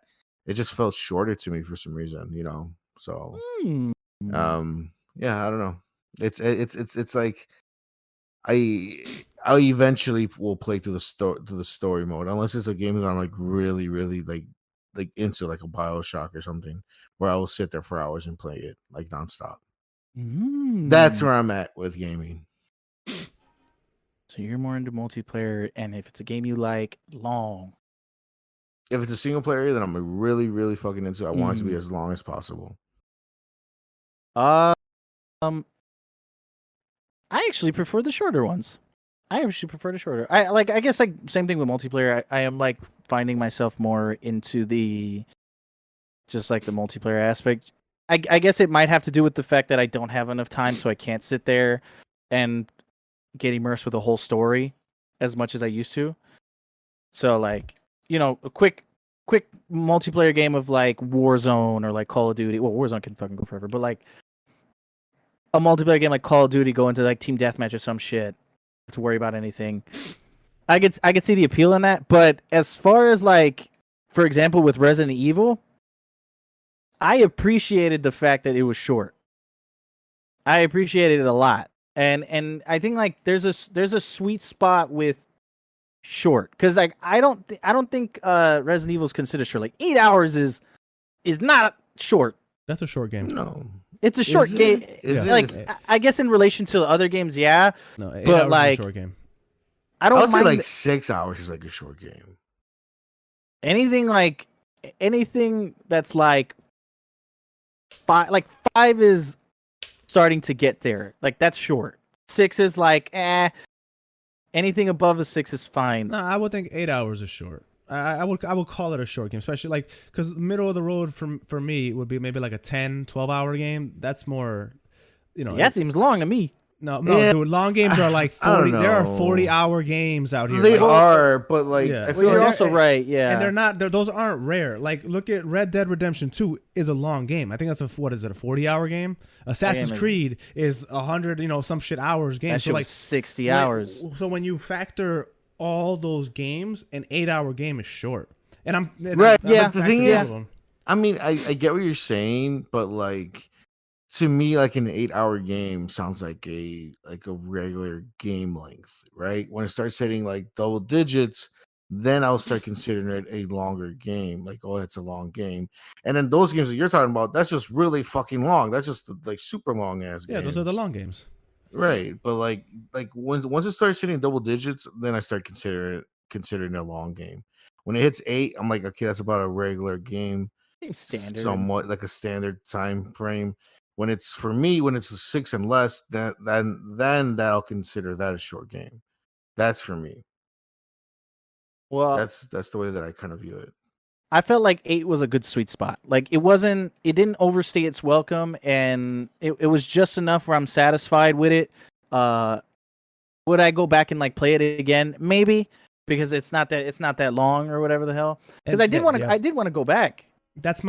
It just felt shorter to me for some reason, So, I don't know. It's like I eventually will play through the story mode unless it's a game that I'm like really really like into, like a BioShock or something, where I will sit there for hours and play it like nonstop. That's where I'm at with gaming. So you're more into multiplayer, and if it's a game you like, long. If it's a single player that I'm really, really fucking into, I want it to be as long as possible. I actually prefer the shorter ones. I guess same thing with multiplayer. I am like finding myself more into the multiplayer aspect. I guess it might have to do with the fact that I don't have enough time, so I can't sit there and get immersed with the whole story as much as I used to. So a quick multiplayer game of like Warzone or like Call of Duty. Well, Warzone can fucking go forever, but like a multiplayer game like Call of Duty, go into like team deathmatch or some shit to worry about anything. I could see the appeal in that, but as far as like, for example, with Resident Evil, I appreciated the fact that it was short. I appreciated it a lot, and I think like there's a sweet spot with short, because like I don't think Resident Evil is considered short. Like 8 hours is not short. That's a short game. No, it's a short game. I guess in relation to other games, yeah. No, 8 but hours like is a short game. I don't would say mind like 6 hours is like a short game. Anything that's like five is starting to get there. Like that's short. 6 is like anything above a 6 is fine. No, I would think 8 hours is short. I would call it a short game, especially like because middle of the road for me would be maybe like a 10-12 hour game. That's more, that seems long to me. No, dude. Long games are like 40. There are 40-hour games out here. They are, but like I feel you're also right. Yeah, and they're not. Those aren't rare. Like look at Red Dead Redemption 2 is a long game. I think that's a 40-hour game. Assassin's Creed is 100 some shit hours game. That shit so like was 60 hours. So when you factor all those games, an 8-hour game is short. And but the thing is, I mean, I get what you're saying, but like to me, like an 8-hour game sounds like a regular game length, right? When it starts hitting like double digits, then I'll start considering it a longer game. Like, oh, it's a long game. And then those games that you're talking about, that's just really fucking long. That's just like super long ass games. Yeah, those are the long games. Right. But like once it starts hitting double digits, then I start considering it a long game. When it hits 8, I'm like, okay, that's about a regular game. Standard. Somewhat like a standard time frame. When it's for me, when it's a 6 and less, then I'll consider that a short game. That's for me. Well, that's the way that I kind of view it. I felt like 8 was a good sweet spot. Like it didn't overstay its welcome, and it was just enough where I'm satisfied with it. Would I go back and like play it again? Maybe, because it's not that long or whatever the hell. Because I did want to go back. That's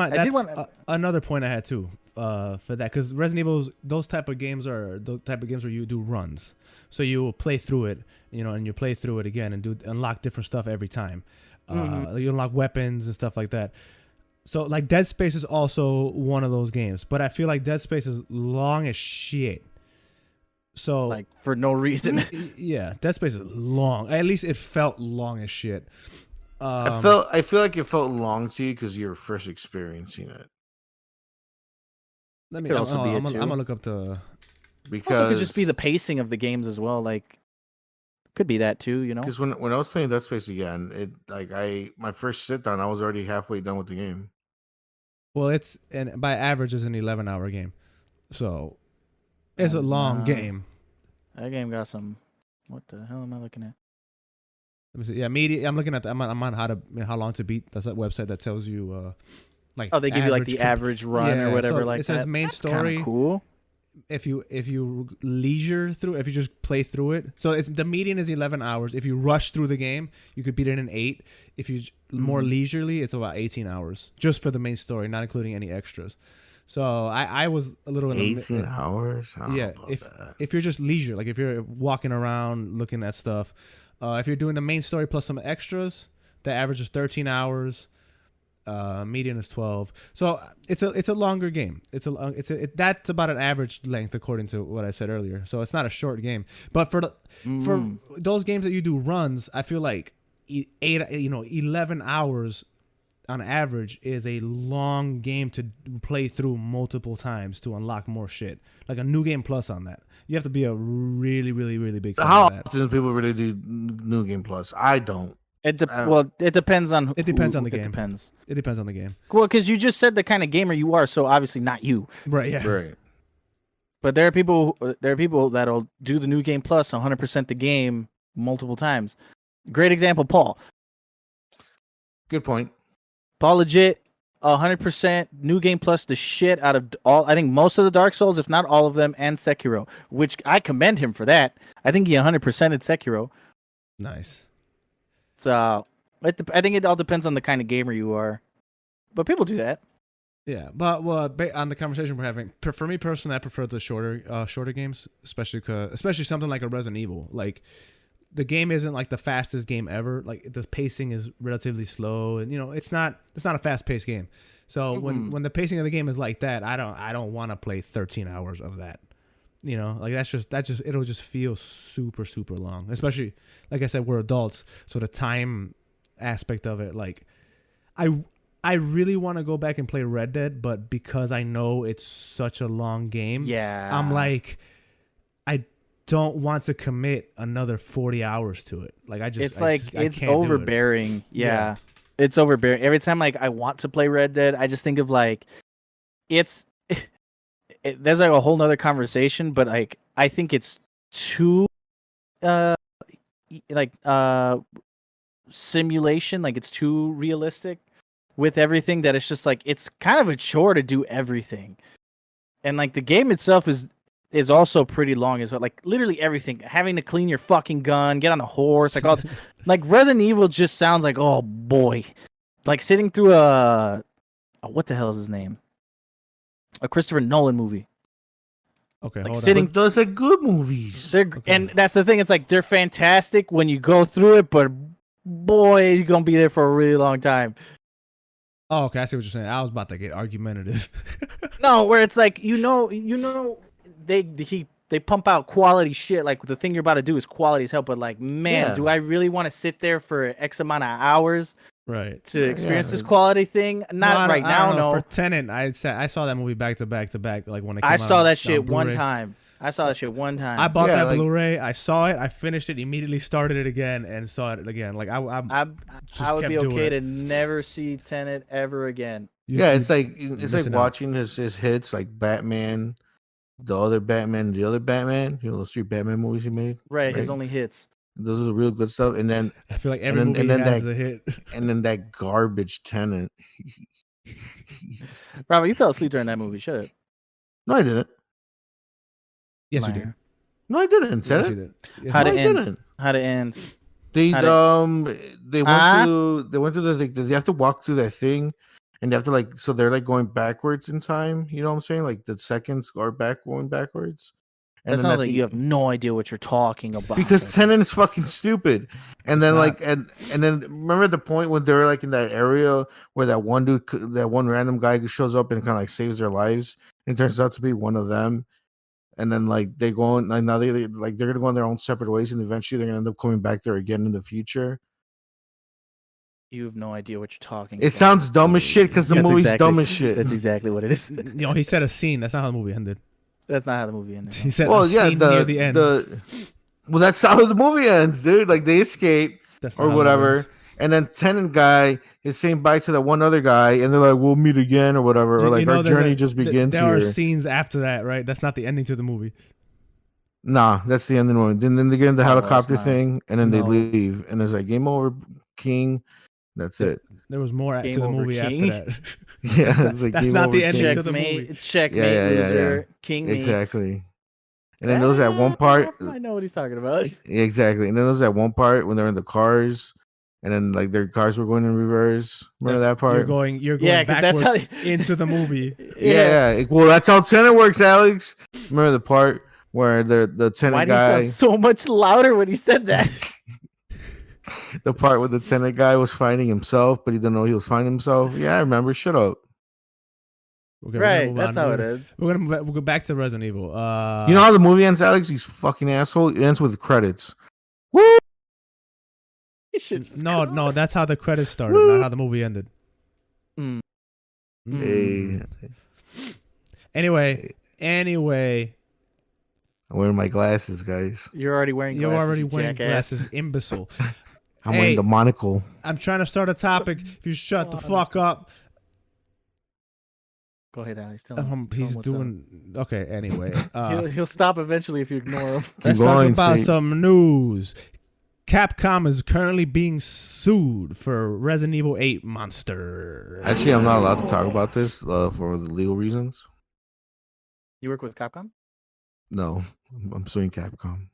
another point I had too. For that, because Resident Evil's those type of games are the type of games where you do runs, so you will play through it, and you play through it again and unlock different stuff every time. You unlock weapons and stuff like that. So like Dead Space is also one of those games, but I feel like Dead Space is long as shit. So like for no reason. Yeah, Dead Space is long. At least it felt long as shit. I feel like it felt long to you because you were first experiencing it. I'm gonna look up the because also could just be the pacing of the games as well. Like could be that too, Because when I was playing Dead Space again, it like my first sit down, I was already halfway done with the game. Well, by average is an 11-hour game, so it's a long game. That game got some. What the hell am I looking at? Let me see. Yeah, I'm looking at I'm on how long to beat. That's that website that tells you. They give you like the average run or whatever. So it says main story. Cool. If you leisure through, if you just play through it, so the median is 11 hours. If you rush through the game, you could beat it in 8. If you more leisurely, it's about 18 hours just for the main story, not including any extras. So I was a little 18 hours. Yeah, if you're just leisure, like if you're walking around looking at stuff, if you're doing the main story plus some extras, the average is 13 hours. Median is 12, so it's a longer game. That's about an average length according to what I said earlier. So it's not a short game, but for those games that you do runs, I feel like 11 hours on average is a long game to play through multiple times to unlock more shit. Like a new game plus on that. You have to be a really, really, really big fan How of that. often do people really do new game plus? I don't. It depends on. It depends on the game. It depends on the game. Well, because you just said the kind of gamer you are, so obviously not you. Right. Yeah. Right. But there are people that'll do the new game plus 100% the game multiple times. Great example, Paul. Good point. Paul legit 100% new game plus the shit out of all. I think most of the Dark Souls, if not all of them, and Sekiro, which I commend him for that. I think he 100%ed Sekiro. Nice. So I think it all depends on the kind of gamer you are, but people do that. Yeah, but on the conversation we're having, for me personally, I prefer the shorter games, especially something like a Resident Evil. Like the game isn't like the fastest game ever. Like the pacing is relatively slow, and it's not a fast paced game. So when the pacing of the game is like that, I don't want to play 13 hours of that. Like that just it'll just feel super, super long. Especially, like I said, we're adults, so the time aspect of it, like I really want to go back and play Red Dead, but because I know it's such a long game, I'm like, I don't want to commit another 40 hours to it. Like it's overbearing. Yeah. It's overbearing. Every time like I want to play Red Dead, I just think of like there's like a whole nother conversation, but like I think it's too simulation, like it's too realistic with everything, that it's just like it's kind of a chore to do everything. And like the game itself is also pretty long as well. Like literally everything, having to clean your fucking gun, get on the horse, like all like Resident Evil just sounds like, oh boy, like sitting through what the hell is his name? A Christopher Nolan movie. Okay, like hold sitting, on. Those are good movies. And that's the thing. It's like they're fantastic when you go through it, but boy, you're gonna be there for a really long time. Oh, okay. I see what you're saying. I was about to get argumentative. No, where it's like they pump out quality shit. Like the thing you're about to do is quality as hell. But like, man, do I really want to sit there for X amount of hours? Right. To experience this quality thing? Not right now, no. For Tenet, I saw that movie back to back, like when it came out. I saw that shit one time. I bought that Blu-ray. I saw it. I finished it immediately. Started it again and saw it again. Like I would be okay to never see Tenet ever again. It's like watching his hits like Batman, the other Batman, those 3 Batman movies he made. Right, his only hits. Those are the real good stuff. And then I feel like every movie has a hit. And then that garbage Tenet. Rafa, you fell asleep during that movie. Shut up. No, I didn't. Yes, you did. No, I didn't. Yes, you did. Yes, How'd it end? They went through they have to walk through that thing, and they have to so they're like going backwards in time. You know what I'm saying? Like the seconds are going backwards. And that sounds like you have no idea what you're talking about. Because Tenet is fucking stupid. And then and then remember the point when they're like in that area where that one random guy who shows up and kind of like saves their lives, and turns out to be one of them. And then they go on, now they're gonna go on their own separate ways, and eventually they're gonna end up coming back there again in the future. You have no idea what you're talking about. It sounds dumb as shit because the movie's dumb as shit. That's exactly what it is. He said a scene. That's not how the movie ended. That's not how the movie ended. He said scene near the end. Well, that's how the movie ends, dude. Like they escape or whatever. And then Tenet guy is saying bye to that one other guy, and they're like, "We'll meet again," or whatever, or like our journey just begins. There are scenes after that, right? That's not the ending to the movie. Nah, that's the ending one. Then they get in the helicopter thing, and then they leave, and it's like game over, King. That's it. There was more to the movie King. after that. That's not the ending King. to the movie. Checkmate, loser, King. Exactly. And then there was that one part. I know what he's talking about. Exactly. And then there was that one part when they're in the cars. And then like their cars were going in reverse. Remember that part? You're going backwards into the movie. Yeah. Well, that's how Tenet works, Alex. Remember the part where the Tenet guy. Why did he sound so much louder when he said that? The part where the Tenet guy was finding himself, but he didn't know he was finding himself. Yeah, I remember. Shut up. Right, that's how it is. We'll go back to Resident Evil. You know how the movie ends, Alex? You fucking asshole. It ends with credits. Woo! No, that's how the credits started, not how the movie ended. Hey. Anyway. I'm wearing my glasses, guys. You're already wearing glasses, imbecile. I'm wearing the monocle. I'm trying to start a topic. If you shut the fuck up. Go ahead, Alex. Tell him. He's doing okay. Anyway, he'll stop eventually if you ignore him. Let's talk about some news. Capcom is currently being sued for Resident Evil 8 Monster. Actually, I'm not allowed to talk about this for the legal reasons. You work with Capcom? No, I'm suing Capcom.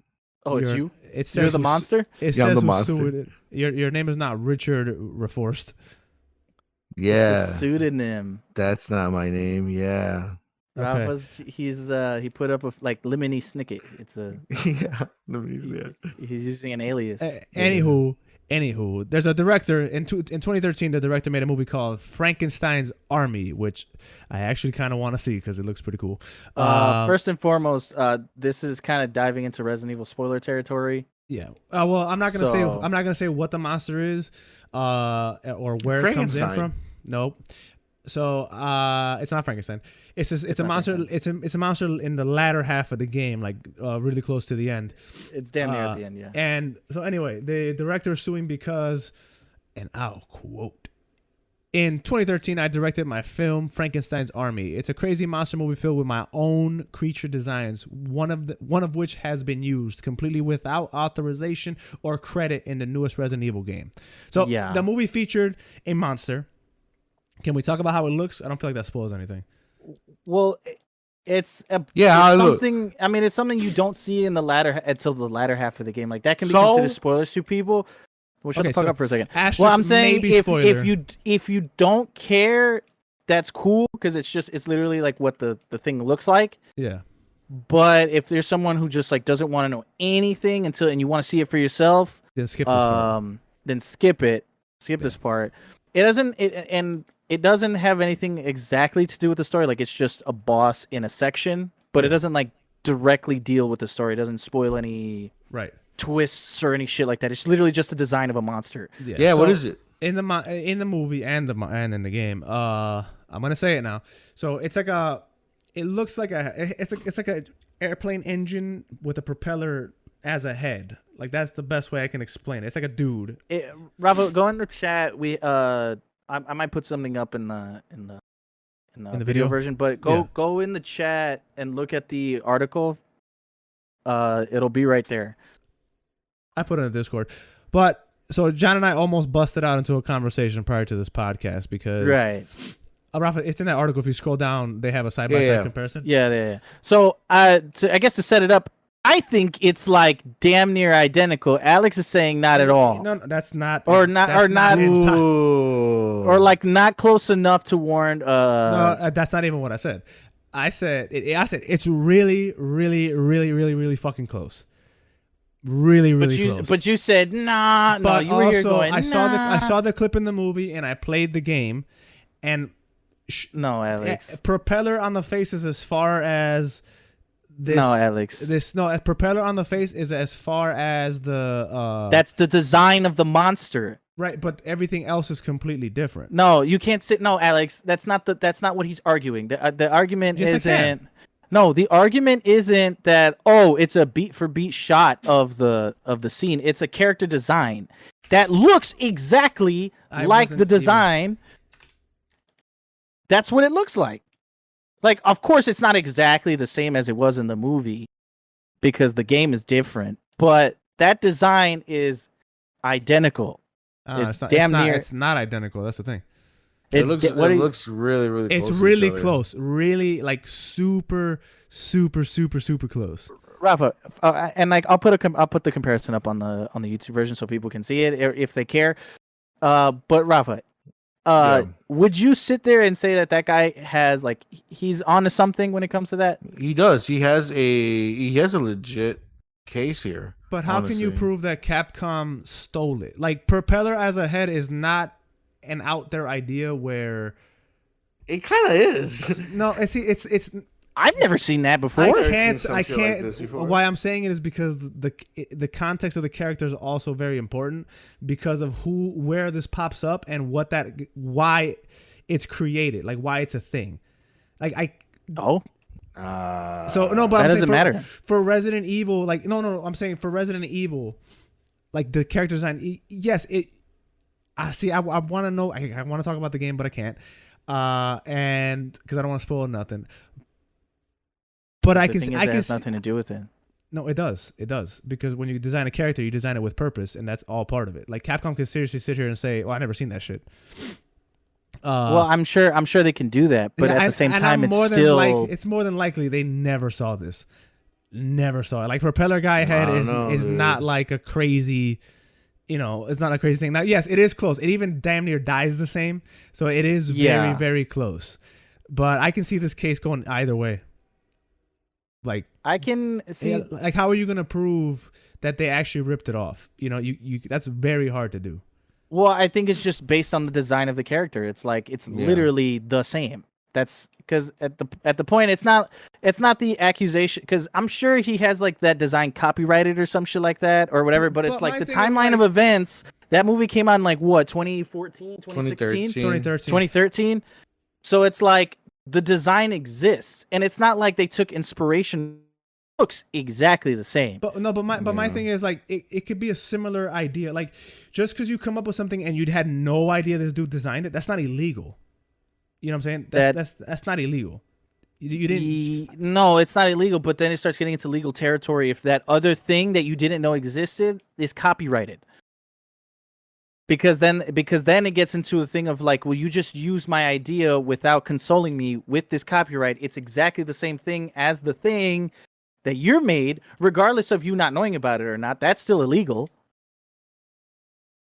Oh, it's you? You're the monster? It I'm says the monster. Your name is not Richard Reforst. Yeah. It's a pseudonym. That's not my name. Yeah. Rafa's, he put up with like Lemony Snicket. It's a he's using an alias. Anywho, there's a director in 2013. The director made a movie called Frankenstein's Army, which I actually kind of want to see because it looks pretty cool. First and foremost, this is kind of diving into Resident Evil spoiler territory. Yeah. Well, I'm not gonna say what the monster is, or where it comes in from. Nope. So it's not Frankenstein. It's a monster. It's a monster in the latter half of the game, like really close to the end. It's damn near at the end, yeah. And so anyway, the director is suing because, and I'll quote, "In 2013, I directed my film Frankenstein's Army. It's a crazy monster movie filled with my own creature designs, one of which has been used completely without authorization or credit in the newest Resident Evil game." So the movie featured a monster. Can we talk about how it looks? I don't feel like that spoils anything. Well, it's something. I mean, it's something you don't see until the latter half of the game. Like that can be considered spoilers to people. Well, shut the fuck up for a second. Well, I'm saying if you don't care, that's cool because it's literally like what the thing looks like. Yeah. But if there's someone who just like doesn't want to know anything and you want to see it for yourself, then skip this part. Then skip it. Skip this part. It doesn't. And it doesn't have anything exactly to do with the story. Like it's just a boss in a section, but it doesn't like directly deal with the story. It doesn't spoil any twists or any shit like that. It's literally just a design of a monster. Yeah. So, what is it in the movie and in the game? I'm gonna say it now. So it's like it looks like it's like a airplane engine with a propeller as a head. Like that's the best way I can explain it. It's like a dude. Rafa, go in the chat. I might put something up in the video version, but go in the chat and look at the article. It'll be right there. I put it in the Discord. But so John and I almost busted out into a conversation prior to this podcast because Rafa, it's in that article. If you scroll down, they have a side-by-side comparison. Yeah. So I guess to set it up, I think it's like damn near identical. Alex is saying not at all. No, that's not. Or not like not close enough to warrant. No, that's not even what I said. I said it's really, really, really, really, really fucking close. Really, really close. But you said nah. No, you were here going. I saw the clip in the movie and I played the game, and no, Alex. Propeller on the face is as far as. Alex. Propeller on the face is as far as the. That's the design of the monster. Right, but everything else is completely different. No, you can't sit. No, Alex, that's not what he's arguing. The argument isn't. No, the argument isn't that it's a beat for beat shot of the scene. It's a character design that looks exactly like the design. That's what it looks like. Like, of course, it's not exactly the same as it was in the movie because the game is different, but that design is identical. It's not identical. That's the thing. It looks really, really close. It's really close. Really, like, super, super, super, super close. Rafa, and like I'll put the comparison up on the YouTube version so people can see it if they care. But Rafa, would you sit there and say that guy has like he's onto something when it comes to that? He does. He has a legit case here. But how can you prove that Capcom stole it? Like propeller as a head is not an out there idea where it kind of is. No, see, it's. I've never seen that before. I can't. Like why I'm saying it is because the context of the character is also very important because of where this pops up and why it's created, like why it's a thing. Like but that doesn't matter for Resident Evil. Like I'm saying for Resident Evil, like the character design. Yes, it. I see. I want to know. I want to talk about the game, but I can't. And because I don't want to spoil nothing. But I can. It has nothing to do with it. No, it does. It does because when you design a character, you design it with purpose, and that's all part of it. Like Capcom can seriously sit here and say, "Well, I never seen that shit." Well, I'm sure they can do that, but at the same time, it's more than likely they never saw this. Never saw it. Like propeller guy head is not like a crazy. It's not a crazy thing. Now, yes, it is close. It even damn near dies the same. So it is very, very close. But I can see this case going either way. Like I can see. Like, how are you going to prove that they actually ripped it off? You that's very hard to do. Well, I think it's just based on the design of the character. It's like it's literally the same. That's because at the point it's not the accusation because I'm sure he has like that design copyrighted or some shit like that or whatever. But it's like the timeline of events. That movie came out in like what 2014, 2016, 2013. So it's like the design exists, and it's not like they took inspiration. It looks exactly the same. But my thing is like it could be a similar idea. Like just because you come up with something and you had no idea this dude designed it, that's not illegal. You know what I'm saying? That's not illegal. You didn't. No, it's not illegal. But then it starts getting into legal territory if that other thing that you didn't know existed is copyrighted. Because then it gets into a thing of like, well, you just used my idea without consoling me with this copyright. It's exactly the same thing as the thing that you're made, regardless of you not knowing about it or not. That's still illegal.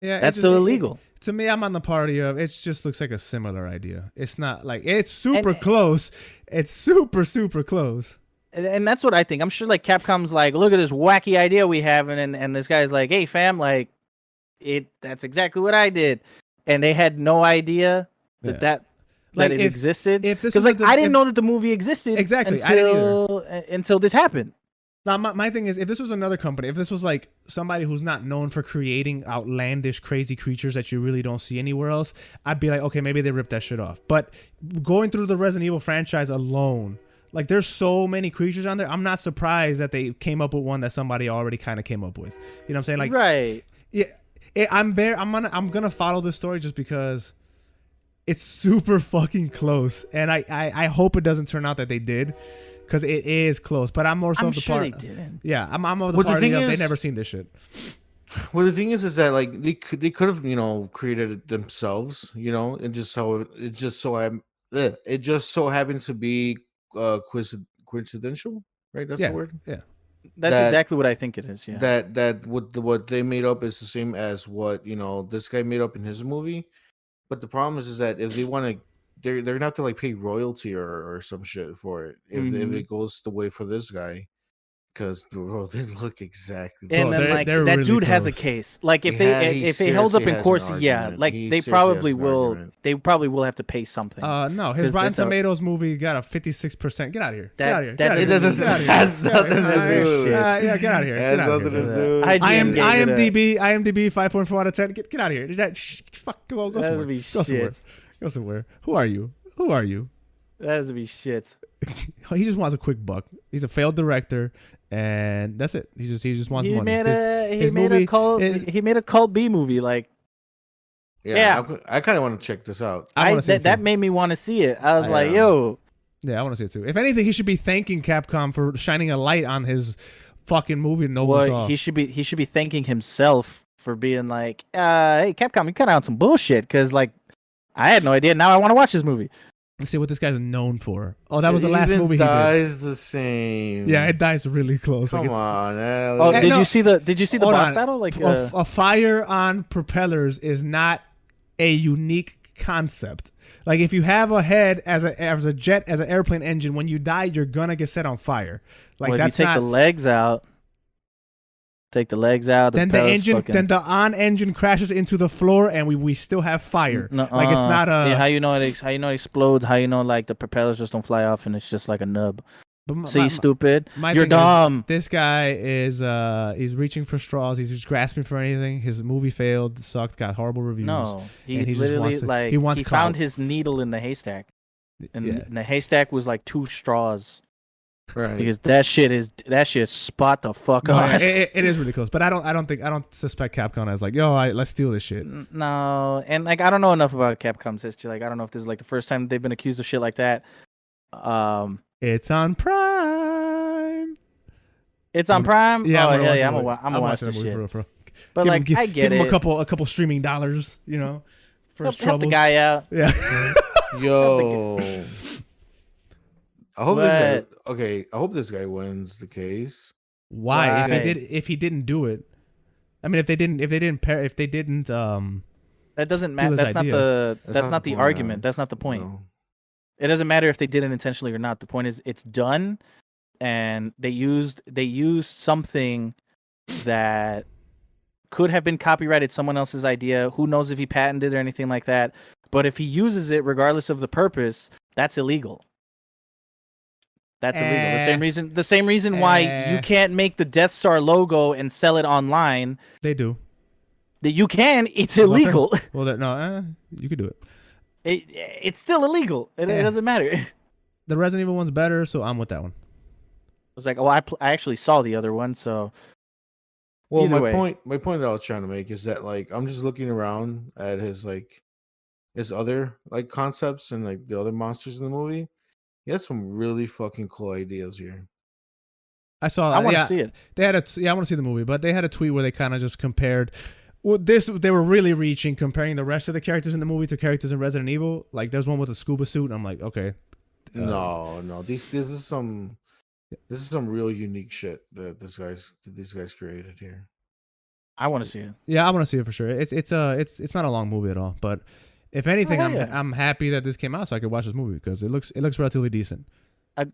Yeah, that's still illegal. To me, I'm on the party of it just looks like a similar idea. It's not like it's super close. It's super, super close. And that's what I think. I'm sure like Capcom's like, look at this wacky idea we have. And this guy's like, hey, fam, like that's exactly what I did. And they had no idea that it existed. Because like I didn't know that the movie existed exactly until this happened. Now my thing is, if this was another company, if this was like somebody who's not known for creating outlandish, crazy creatures that you really don't see anywhere else, I'd be like, okay, maybe they ripped that shit off. But going through the Resident Evil franchise alone, like there's so many creatures on there, I'm not surprised that they came up with one that somebody already kind of came up with. You know what I'm saying? Like, right? Yeah, I'm gonna follow this story just because it's super fucking close, and I hope it doesn't turn out that they did, because it is close. But I'm more so the sure part. They didn't. Yeah, I'm of the party of they never seen this shit. Well, the thing is that like they could have created it themselves, and it just so happens to be coincidental, right? That's the word. Yeah. That's exactly what I think it is. Yeah. That what they made up is the same as what this guy made up in his movie. But the problem is that if they want to, they're gonna have to like pay royalty or some shit for it if it goes the way for this guy, because bro, they look exactly. And then like that really dude close. Has a case. Like if they held up in court, like they probably will. They probably will have to pay something. No, his Rotten Tomatoes movie got a 56%. Get out of here. Get out of here. That has nothing to do. Yeah, get out of here. Get out of here. IMDb 5.4 out of 10. Get out of here. Fuck. Go somewhere. Go somewhere. Go somewhere. Who are you? That has to be shit. He just wants a quick buck. He's a failed director, and that's it. He just wants money. He made a cult B movie. Like, yeah. I kind of want to check this out. That made me want to see it. I was like, yo. Yeah, I want to see it too. If anything, he should be thanking Capcom for shining a light on his fucking movie no one saw. He should be thanking himself for being like, hey, Capcom, you kind of on some bullshit, because like I had no idea. Now I want to watch this movie. Let's see what this guy's known for. Oh, that was the last movie he did. It dies the same. Yeah, it dies really close. Come on. Did you see the boss battle? Like a fire on propellers is not a unique concept. Like if you have a head as an airplane engine, when you die, you're gonna get set on fire. Like if you take the legs out. Take the legs out. Then the engine crashes into the floor, and we still have fire. Like it's not a. Yeah, how you know it explodes? How you know like the propellers just don't fly off and it's just like a nub? Stupid. You're dumb. This guy is he's reaching for straws. He's just grasping for anything. His movie failed, sucked, got horrible reviews. No, he literally he found his needle in the haystack, and the haystack was like 2 straws. Right. Because that shit spot the fuck on. It is really close, but I don't suspect Capcom as like, yo, let's steal this shit. No, and like I don't know enough about Capcom's history. Like I don't know if this is like the first time they've been accused of shit like that. It's on Prime. It's on Prime. Yeah, I'm gonna watch this shit. But I get give him a couple streaming dollars, for his troubles. Help the guy out. Yeah. Yo. I hope this guy wins the case. Why? If he didn't do it, I mean, if they didn't, that doesn't matter. That's not the argument. That's not the point. No. It doesn't matter if they did it intentionally or not. The point is, it's done, and they used something that could have been copyrighted, someone else's idea. Who knows if he patented or anything like that? But if he uses it, regardless of the purpose, that's illegal. That's illegal. The same reason why you can't make the Death Star logo and sell it online. They do. That you can. It's illegal. You could do it. It's still illegal. It doesn't matter. The Resident Evil one's better, so I'm with that one. I was like, I actually saw the other one, so. Well, my point that I was trying to make is that like I'm just looking around at his other like concepts and like the other monsters in the movie. He has some really fucking cool ideas here. I saw. I want to see it. They had I want to see the movie, but they had a tweet where they kind of just compared. Well, they were really reaching, comparing the rest of the characters in the movie to characters in Resident Evil. Like, there's one with a scuba suit, and I'm like, okay. No. This is some real unique shit that these guys created here. I want to see it. Yeah, I want to see it for sure. It's not a long movie at all, but. If anything, I'm happy that this came out so I could watch this movie because it looks relatively decent.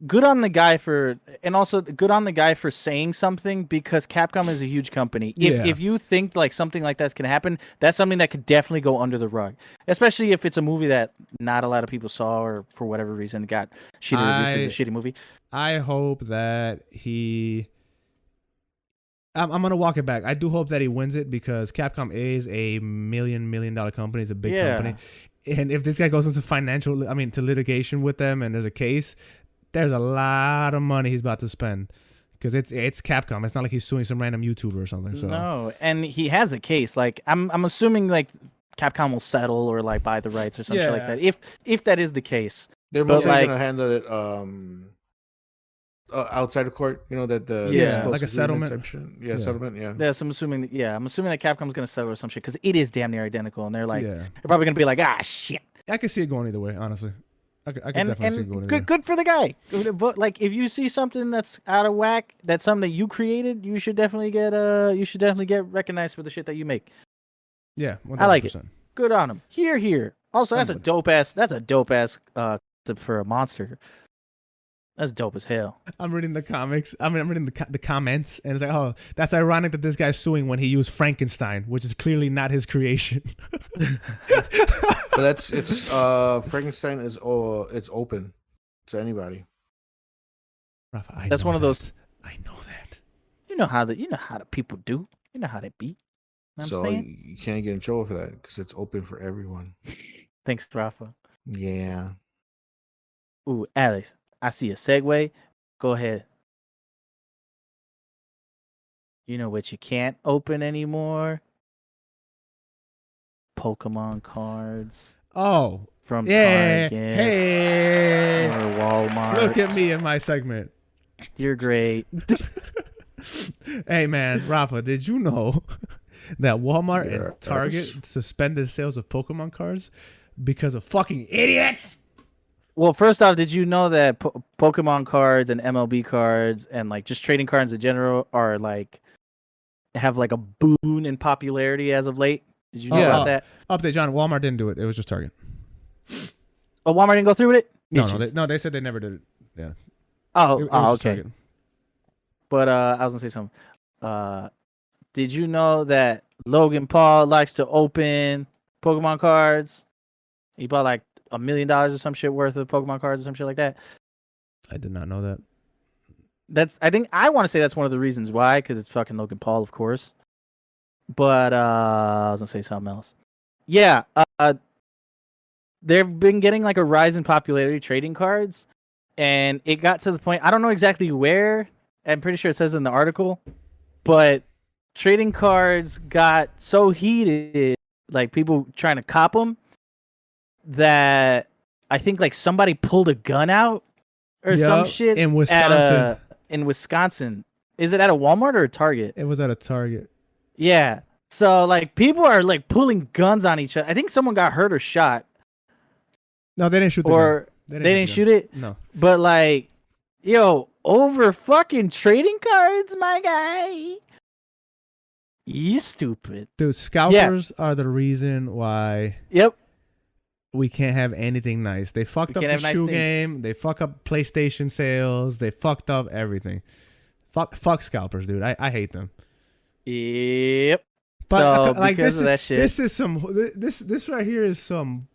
good on the guy for, and also good on the guy for saying something, because Capcom is a huge company. If you think like something like that's gonna happen, that's something that could definitely go under the rug, especially if it's a movie that not a lot of people saw or for whatever reason got shitty reviews because it's a shitty movie. I hope that I'm gonna walk it back. I do hope that he wins it because Capcom is a million dollar company. It's a big company, and if this guy goes into to litigation with them, and there's a case, there's a lot of money he's about to spend because it's Capcom. It's not like he's suing some random YouTuber or something. So no, and he has a case. Like I'm assuming like Capcom will settle or like buy the rights or something like that. If that is the case, they're mostly gonna handle it outside of court. You know that like a settlement. Settlement. Yeah. Yeah, so I'm assuming that Capcom's gonna settle or some shit because it is damn near identical, and they're like they're probably gonna be like shit. I could see it going either way, honestly. I could definitely see it going either way. Good for the guy. But like, if you see something that's out of whack, that's something that you created, you should definitely get recognized for the shit that you make. Yeah, 100%. I like it. Good on him. Here. Also, that's a dope ass concept for a monster. That's dope as hell. I'm reading the comics. I'm reading the comments, and it's like, oh, that's ironic that this guy's suing when he used Frankenstein, which is clearly not his creation. But Frankenstein is it's open to anybody. Rafa, that's one of those. I know that. You know how the people do. You know how they be. You know so you can't get in trouble for that because it's open for everyone. Thanks, Rafa. Yeah. Ooh, Alex, I see a segue. Go ahead. You know what you can't open anymore? Pokemon cards. Oh. From Target. Hey. Or Walmart. Look at me in my segment. You're great. Hey, man. Rafa, did you know that Walmart and Target suspended sales of Pokemon cards because of fucking idiots? Well, first off, did you know that Pokemon cards and MLB cards and like just trading cards in general are like have like a boon in popularity as of late? Did you know about that? Update, John. Walmart didn't do it. It was just Target. Oh, Walmart didn't go through with it? No, they said they never did it. Yeah. Oh, it was okay. But I was gonna say something. Did you know that Logan Paul likes to open Pokemon cards? He bought like $1 million or some shit worth of Pokemon cards or some shit like that. I did not know that. I want to say that's one of the reasons why, because it's fucking Logan Paul, of course. But I was gonna say something else. Yeah, they've been getting like a rise in popularity trading cards, and it got to the point, I don't know exactly where. I'm pretty sure it says in the article, but trading cards got so heated, like people trying to cop them, that I think like somebody pulled a gun out or some shit in Wisconsin. In Wisconsin. Is it at a Walmart or a Target? It was at a Target. Yeah. So like people are like pulling guns on each other. I think someone got hurt or shot. No, they didn't shoot the gun. They didn't shoot it? No. But like, yo, over fucking trading cards, my guy. You stupid. Dude, scalpers are the reason why we can't have anything nice. They fucked up the shoe game. They fuck up PlayStation sales. They fucked up everything. Fuck scalpers, dude. I hate them. Yep. But so like because of that shit, this right here is some.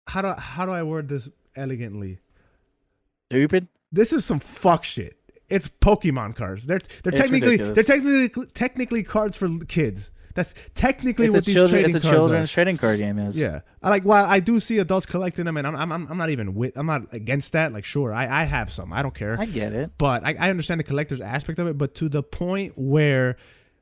How do I word this elegantly? Stupid. This is some fuck shit. It's Pokemon cards. They're technically cards for kids. That's technically what these trading cards are. It's a children's trading card game is. Yeah. While I do see adults collecting them, and I'm not against that. Like, sure, I have some. I don't care. I get it. But I understand the collector's aspect of it. But to the point where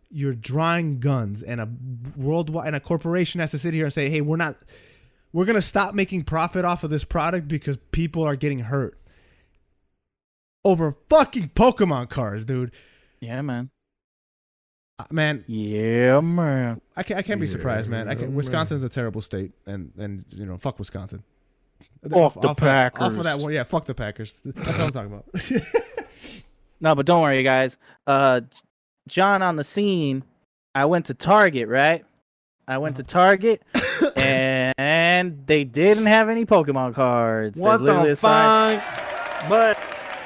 you're drawing guns and a corporation has to sit here and say, hey, we're gonna stop making profit off of this product because people are getting hurt over fucking Pokemon cards, dude. Yeah, man. Man. Yeah, man. I can't be surprised, man. Wisconsin's a terrible state, and you know, fuck Wisconsin. Off the Packers. Off of that one, yeah, fuck the Packers. That's what I'm talking about. No, but don't worry, guys. John on the scene. I went to Target, right? I went to Target, and they didn't have any Pokemon cards. What the fuck? But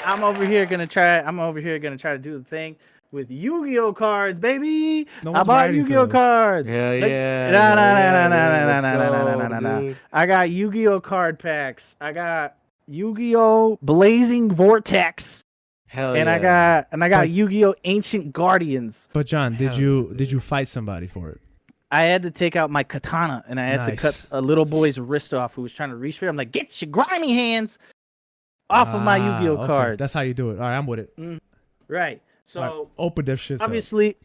I'm over here gonna try to do the thing with Yu-Gi-Oh cards, baby. I bought Yu-Gi-Oh cards. Hell yeah. No. I got Yu-Gi-Oh card packs. I got Yu-Gi-Oh Blazing Vortex. Hell and yeah. I got Yu-Gi-Oh Ancient Guardians. But John, did you fight somebody for it? I had to take out my katana and I had to cut a little boy's wrist off who was trying to reach for it. I'm like, get your grimy hands off of my Yu-Gi-Oh cards. That's how you do it. All right, I'm with it. Right. So right, open that shit. Obviously,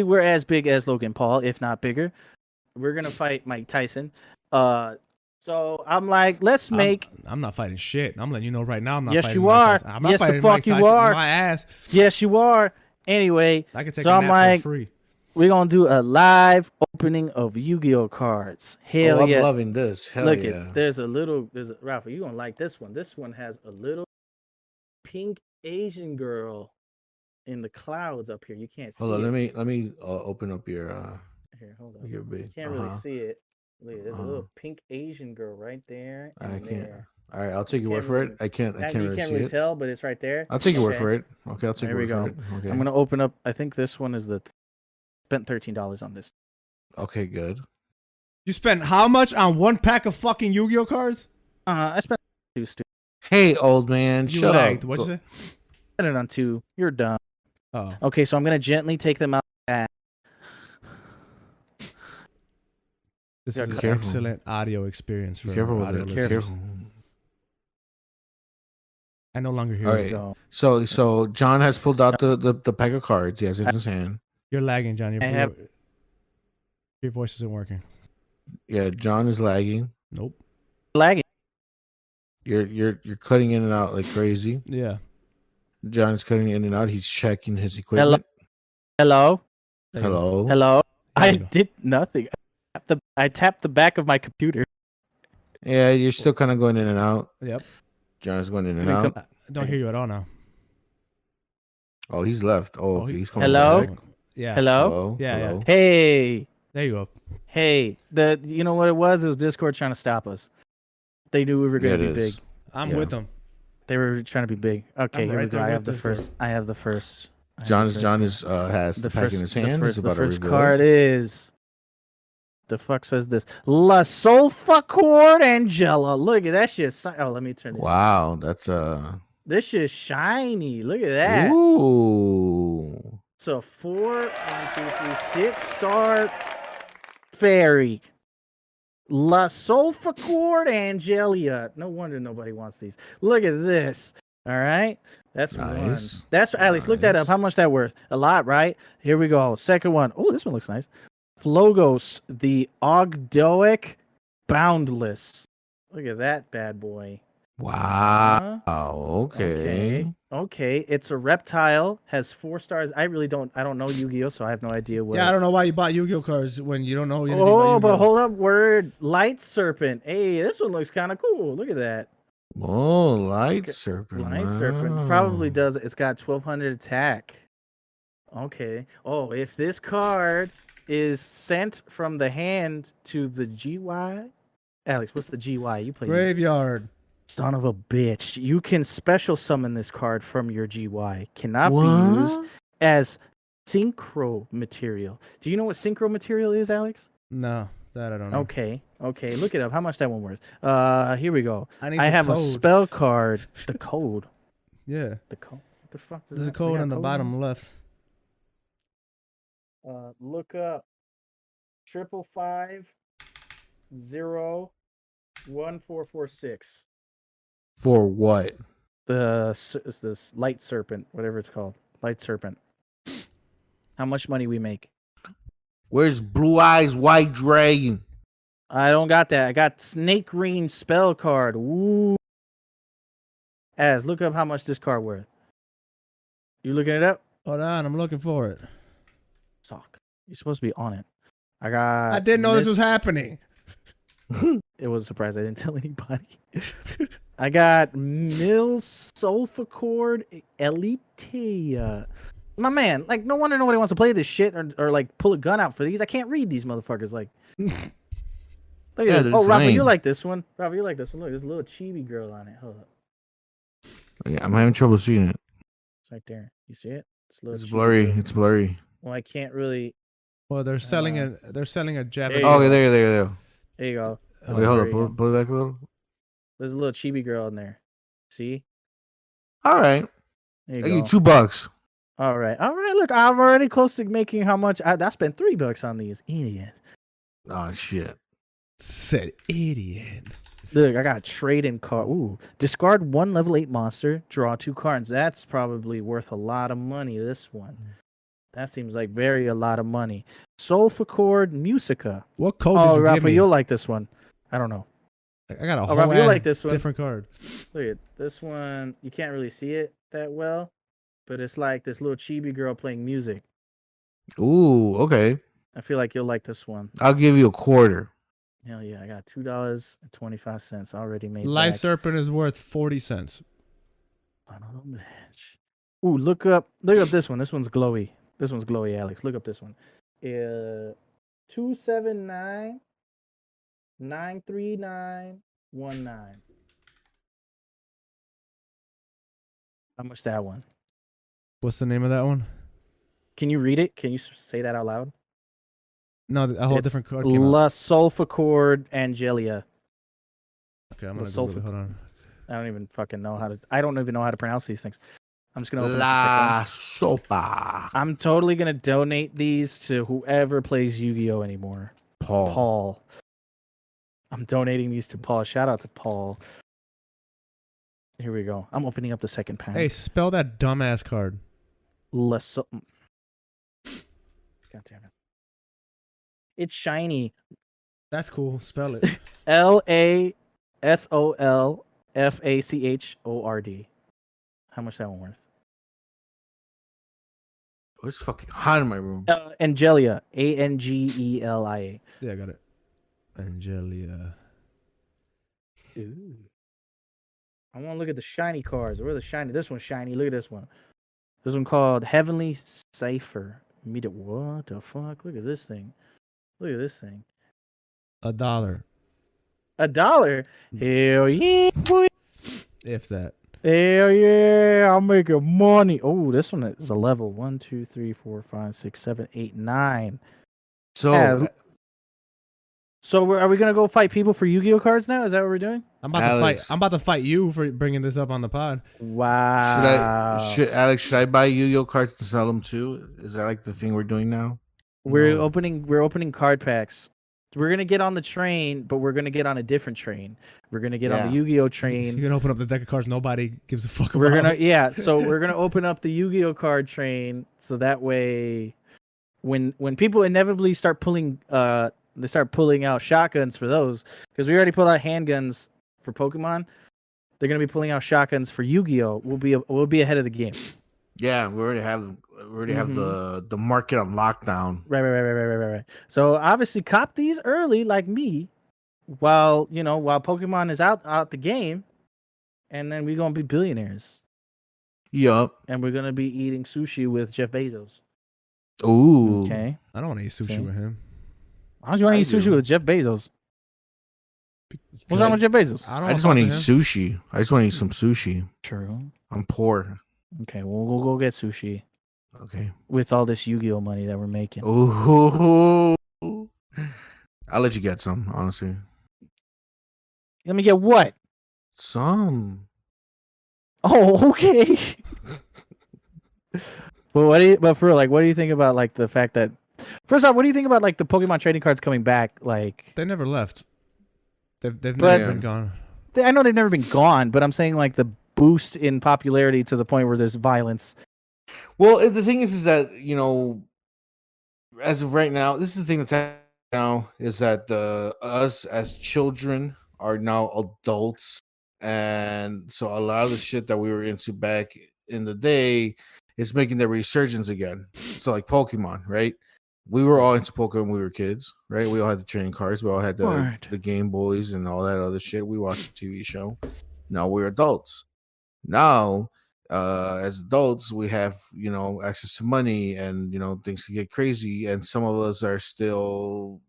we're as big as Logan Paul, if not bigger. We're gonna fight Mike Tyson. So I'm like, let's make. I'm not fighting shit. I'm letting you know right now. I'm not. Yes, fighting you Mike are. Tyson. I'm not yes, fighting the fuck Mike you Tyson. are. My ass. Yes, you are. Anyway, I can take so a I'm nap like, for free. we're gonna do a live opening of Yu-Gi-Oh cards. Hell yeah! I'm loving this. Hell Look yeah! There's Rafa. You gonna like this one? This one has a little pink Asian girl in the clouds up here. You can't see. Hold on, let me open up your here. Hold on. Your big. You can't really see it. Look, there's a little pink Asian girl right there. I can't. There. All right, I'll take your word for it. I can't really tell, but it's right there. I'll take your word for it. Okay, I'll take your word for it. Okay. I'm gonna open up. I think this one is spent $13 on this. Okay, good. You spent how much on one pack of fucking Yu-Gi-Oh cards? I spent 2. Hey, old man, shut up. What'd you say? Spent it on 2. You're dumb. Oh. Okay, so I'm gonna gently take them out. This is an excellent audio experience for careful with audio it. listeners. Careful. I no longer hear you. All right. So John has pulled out the pack of cards. He has it in his hand. You're lagging, John. Your voice isn't working. Yeah, John is lagging. Nope. Lagging. You're cutting in and out like crazy. Yeah. John is cutting in and out. He's checking his equipment. Hello. I did nothing. I tapped the back of my computer. Yeah, you're still kind of going in and out. Yep. John is going in and out. I don't hear you at all now. Oh, he's left. Oh, okay. He's coming Hello? back. Yeah. Hello? Yeah, Hello? yeah. Hey. There you go. Hey. You know what it was? It was Discord trying to stop us. They knew we were going to be big. I'm with them. They were trying to be big. Okay, here we go. I have the first. John has the pack in his hand. The first card is. The fuck says this? La Sulfacord Angela. Look at that shit. Oh, let me turn this. Wow, that's This shit's shiny. Look at that. Ooh. So 4, 1, 2, 3, 6-star fairy. La Sulfacord Angelia. No wonder nobody wants these. Look at this. All right. That's nice. One. That's Alex. Nice. Look that up. How much that worth? A lot, right? Here we go. Second one. Oh, this one looks nice. Flogos, the Ogdoic Boundless. Look at that bad boy. Wow. Okay. It's a reptile, has 4 stars. I don't know Yu-Gi-Oh, so I have no idea what. Yeah, I don't know why you bought Yu-Gi-Oh cards when you don't know anything about Yu-Gi-Oh. But hold up, word. Light Serpent. Hey, this one looks kind of cool. Look at that. Oh, Light Serpent. Light Serpent. Probably does. It's got 1200 attack. Okay. Oh, if this card is sent from the hand to the GY. Alex, what's the GY? You play Graveyard. Son of a bitch. You can special summon this card from your GY. Cannot be used as synchro material. Do you know what synchro material is, Alex? No, that I don't know. Okay. Look it up. How much that one worth? Here we go. I have a spell card. The code. Yeah. The code. What the fuck does There's a code on the bottom left. Look up 555 01446. For what? This Light Serpent, whatever it's called. Light Serpent. How much money we make? Where's Blue Eyes White Dragon? I don't got that. I got Snake Green spell card. Ooh. Look up how much this card worth. You looking it up? Hold on, I'm looking for it. Sock. You're supposed to be on it. I didn't know this was happening. It was a surprise. I didn't tell anybody. I got Mil Sulfacord Elitea. My man, like, no wonder nobody wants to play this shit or like pull a gun out for these. I can't read these motherfuckers. Like, look at this. Oh, Rafa, you like this one? Rafa, you like this one? Look, there's a little chibi girl on it. Hold up. Yeah, I'm having trouble seeing it. It's right there. You see it? It's blurry. It's blurry. Well, I can't really. Well, they're selling a Japanese. Oh, okay, there. There you go. Wait, hold up. Pull it back a little. There's a little chibi girl in there. See? All right. There you I go. give you $2. All right. Look, I'm already close to making how much. I spent $3 on these. Idiot. Oh shit. Said idiot. Look, I got a trade-in card. Ooh, discard 1 level 8 monster, draw 2 cards. That's probably worth a lot of money. This one. That seems like a lot of money. Sulfur Musica. What code did you Rafa, give me? you'll like this one. I don't know. I got a whole Rafa, you'll like this one. different card. Look at this one. You can't really see it that well, but it's like this little chibi girl playing music. Ooh, okay. I feel like you'll like this one. I'll give you $0.25. Hell yeah, I got $2.25 already made. Life Serpent is worth 40 cents. Son of a bitch. Ooh, look up this one. This one's glowy. This one's glowy, Alex. Look up this one. 279-93919. How much that one? What's the name of that one? Can you read it? Can you say that out loud? No, a whole different card came La out. Sulfur Angelia. Okay, I'm gonna Google it. Hold on. I don't even fucking know how to. I don't even know how to pronounce these things. I'm just gonna open La Sopa. I'm totally gonna donate these to whoever plays Yu-Gi-Oh anymore. Paul. I'm donating these to Paul. Shout out to Paul. Here we go. I'm opening up the second pack. Hey, spell that dumbass card. God damn it. It's shiny. That's cool. Spell it. LASOLFACHORD. How much that one worth? It's fucking hot in my room. Angelia. ANGELIA. Yeah, I got it. Angelia. Ooh. I want to look at the shiny cards. Where are the shiny? This one's shiny. Look at this one. This one called Heavenly Cipher. What the fuck? Look at this thing. Look at this thing. $1. $1? Hell yeah, boy. If that. Hell yeah, I'm making money. Oh, this one is a level 1, 2, 3, 4, 5, 6, 7, 8, 9. So are we gonna go fight people for Yu-Gi-Oh cards now? Is that what we're doing? I'm about to fight you for bringing this up on the pod. Wow. Should I buy Yu-Gi-Oh cards to sell them too? Is that like the thing we're doing now? We're opening card packs. We're gonna get on the train, but we're gonna get on a different train. We're gonna get on the Yu-Gi-Oh train. You're gonna open up the deck of cards nobody gives a fuck about. So we're gonna open up the Yu-Gi-Oh card train, so that way, when people inevitably start pulling out shotguns for those, because we already pulled out handguns for Pokemon. They're gonna be pulling out shotguns for Yu-Gi-Oh. We'll be ahead of the game. Yeah, we already have the market on lockdown. Right. So obviously, cop these early, like me, while Pokemon is out the game, and then we're gonna be billionaires. Yup. And we're gonna be eating sushi with Jeff Bezos. Ooh. Okay. I don't want to eat sushi with him. Why don't you want to eat sushi with Jeff Bezos? What's wrong with Jeff Bezos? I just want to eat sushi. I just want to eat some sushi. True. I'm poor. Okay, we'll go get sushi. Okay. With all this Yu-Gi-Oh money that we're making. Ooh. I'll let you get some, honestly. Let me get what? Some. Oh, okay. But for real, what do you think about the fact that, first off, what do you think about the Pokemon trading cards coming back? They never left. They've never been gone. I know they've never been gone, but I'm saying the boost in popularity to the point where there's violence. Well, the thing is that as of right now, this is the thing that's happening now, is that us as children are now adults, and so a lot of the shit that we were into back in the day is making their resurgence again. So like Pokemon, right? We were all into Pokemon when we were kids, right? We all had the trading cards. We all had the Game Boys and all that other shit. We watched the TV show. Now we're adults. Now, as adults, we have, access to money and, things can get crazy. And some of us are still,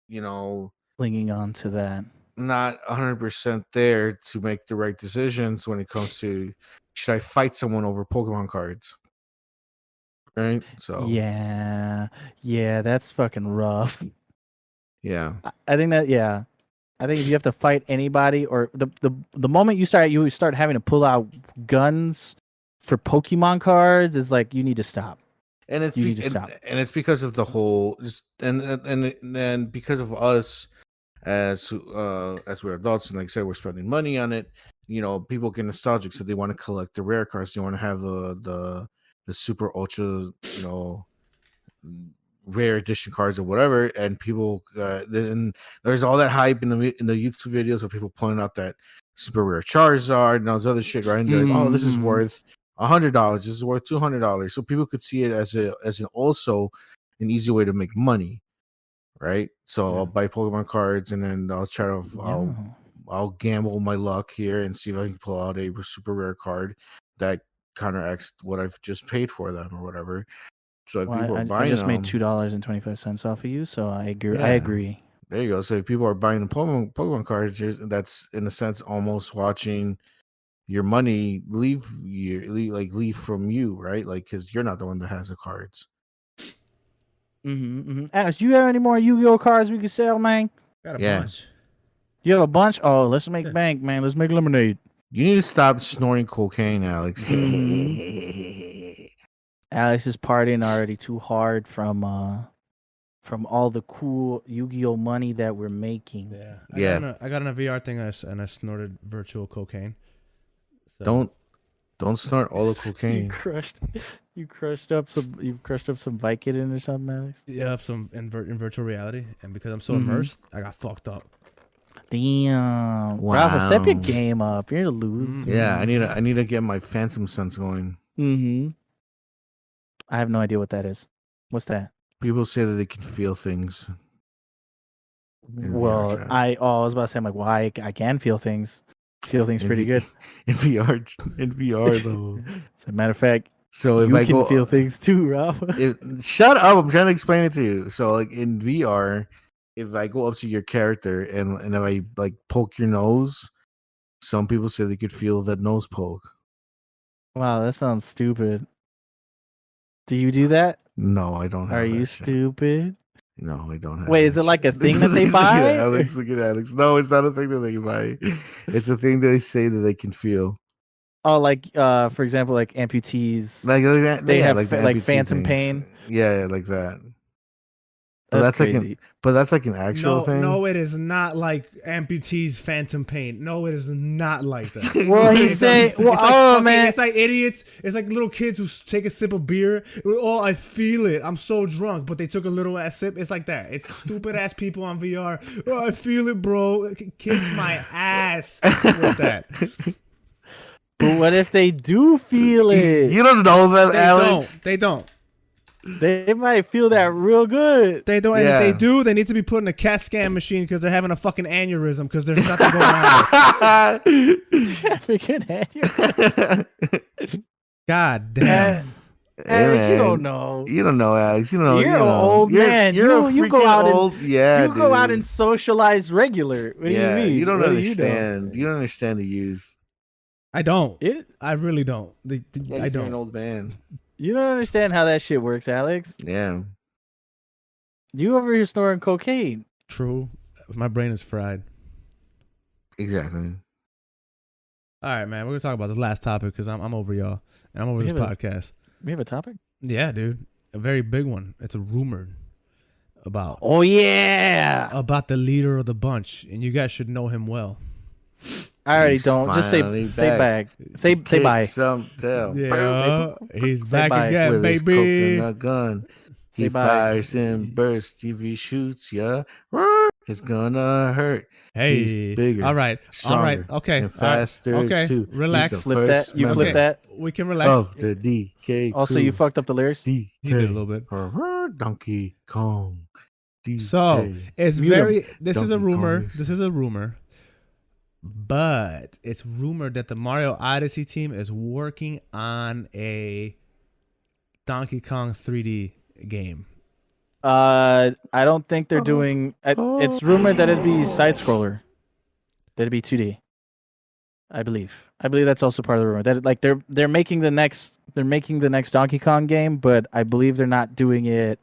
clinging on to that. Not 100% there to make the right decisions when it comes to should I fight someone over Pokemon cards? Right. So yeah, that's fucking rough. yeah. I think that I think if you have to fight anybody, or the moment you start having to pull out guns for Pokemon cards, is like you need to stop. And it's you need to stop. And it's because of the whole and because of us as we're adults, and like I said, we're spending money on it. You know, people get nostalgic, so they want to collect the rare cards. They want to have the super ultra, you know, rare edition cards or whatever. And people then there's all that hype in the YouTube videos of people pointing out that super rare Charizard and all this other shit, right? And they're like, oh, this is worth $100. This is worth $200. So people could see it as an also an easy way to make money, right? So I'll buy Pokemon cards, and then I'll try to I'll gamble my luck here and see if I can pull out a super rare card that counteracts what I've just paid for them or whatever. So if people are buying I just made $2.25 off of you, so I agree. Yeah. I agree. There you go. So if people are buying the Pokemon cards, that's in a sense almost watching your money leave from you, right? Like, because you're not the one that has the cards. Alex, do you have any more Yu-Gi-Oh cards we can sell, man? Got a bunch. You have a bunch? Oh, let's make bank, man. Let's make lemonade. You need to stop snorting cocaine, Alex. Alex is partying already too hard from all the cool Yu-Gi-Oh money that we're making. Yeah. I got in a VR thing and I snorted virtual cocaine. So. Don't snort all the cocaine. You crushed up some Vicodin or something, Alex? Yeah, some in virtual reality, and because I'm so immersed, I got fucked up. Damn. Wow. Rafa, step your game up. You're a loser. Yeah, I need to get my Phantom Sense going. I have no idea what that is. What's that? People say that they can feel things. Well, I was about to say, I'm like, why I can feel things. Feel things pretty good. In VR though. As a matter of fact, so if you I can go, feel things too, Rafa. Shut up! I'm trying to explain it to you. So like in VR, if I go up to your character and if I like poke your nose, some people say they could feel that nose poke. Wow, that sounds stupid. Do you do that? No, I don't. Are you stupid? No, I don't have. Wait, is it like a thing that they buy? Look at Alex. Look at Alex. No, it's not a thing that they buy. It's a thing that they say that they can feel. Oh, like for example, like amputees. Like that. They have like phantom pain. Yeah, like that. But that's crazy. That's like an actual thing. No, it is not like amputees phantom pain. No, it is not like that. Well, he say, well, man, it's like idiots. It's like little kids who take a sip of beer. Oh, I feel it. I'm so drunk, but they took a little ass sip. It's like that. It's stupid ass people on VR. Oh, I feel it, bro. Kiss my ass with that. But what if they do feel it? You don't know them, Alex. They don't. They might feel that real good. They don't, and if they do, they need to be put in a CAT scan machine because they're having a fucking aneurysm because there's nothing going on. Having an aneurysm. God damn. Alex, you don't know. You don't know, Alex. You don't know. You're an old man. You go out and go out and socialize regular. What do you mean? You don't understand. You don't understand the youth. I don't. I really don't. I don't. You're an old man. You don't understand how that shit works, Alex. Yeah. You over here snorting cocaine. True. My brain is fried. Exactly. All right, man. We're going to talk about this last topic because I'm over y'all. And I'm over this podcast. We have a topic? Yeah, dude. A very big one. It's a rumor about. Oh, yeah. About the leader of the bunch. And you guys should know him well. I already don't. Just say back. Say bye. Some tell. Yeah, he's back again, with baby. His coconut gun. He fires and bursts. If he shoots, it's gonna hurt. Hey, he's bigger. All right. Okay. And faster. Okay. Too. Relax. Flip that. You flip that. We can relax. Of the DK. Also, you fucked up the lyrics. DK. He did a little bit. Donkey Kong. DK. So it's This is a rumor. This is a rumor. But it's rumored that the Mario Odyssey team is working on a Donkey Kong 3D game. I don't think they're doing. It's rumored that it'd be side scroller. That'd be 2D. I believe that's also part of the rumor. That like they're making the next Donkey Kong game, but I believe they're not doing it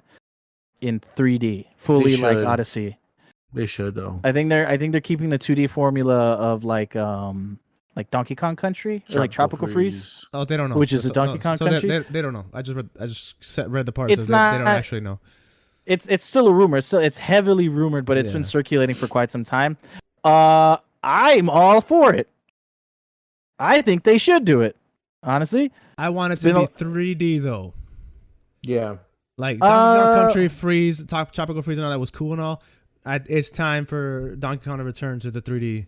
in 3D fully like Odyssey. They should though. I think they're keeping the 2D formula of like Donkey Kong Country or like Tropical Freeze. Oh, they don't know. Which is a Donkey Kong Country. They don't know. I just read the parts. It's not. They don't actually know. It's still a rumor. So it's heavily rumored, but it's been circulating for quite some time. I'm all for it. I think they should do it. Honestly, I want it to be 3D though. Yeah, like Donkey Kong Country Freeze, Tropical Freeze, and all that was cool and all. It's time for Donkey Kong to return to the 3D.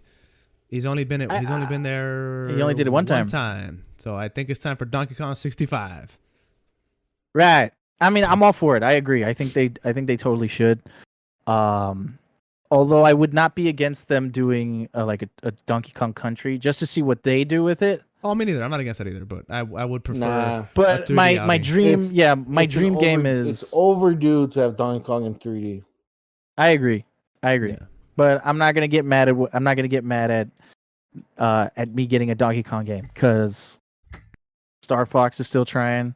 He's only been there. He only did it one time. So I think it's time for Donkey Kong 65. Right. I mean, I'm all for it. I agree. I think they totally should. Although I would not be against them doing a Donkey Kong Country just to see what they do with it. Oh, me neither. I'm not against that either, but I would prefer. Nah. But my dream, dream game is. It's overdue to have Donkey Kong in 3D. I agree. Yeah. But I'm not gonna get mad at me getting a Donkey Kong game because Star Fox is still trying.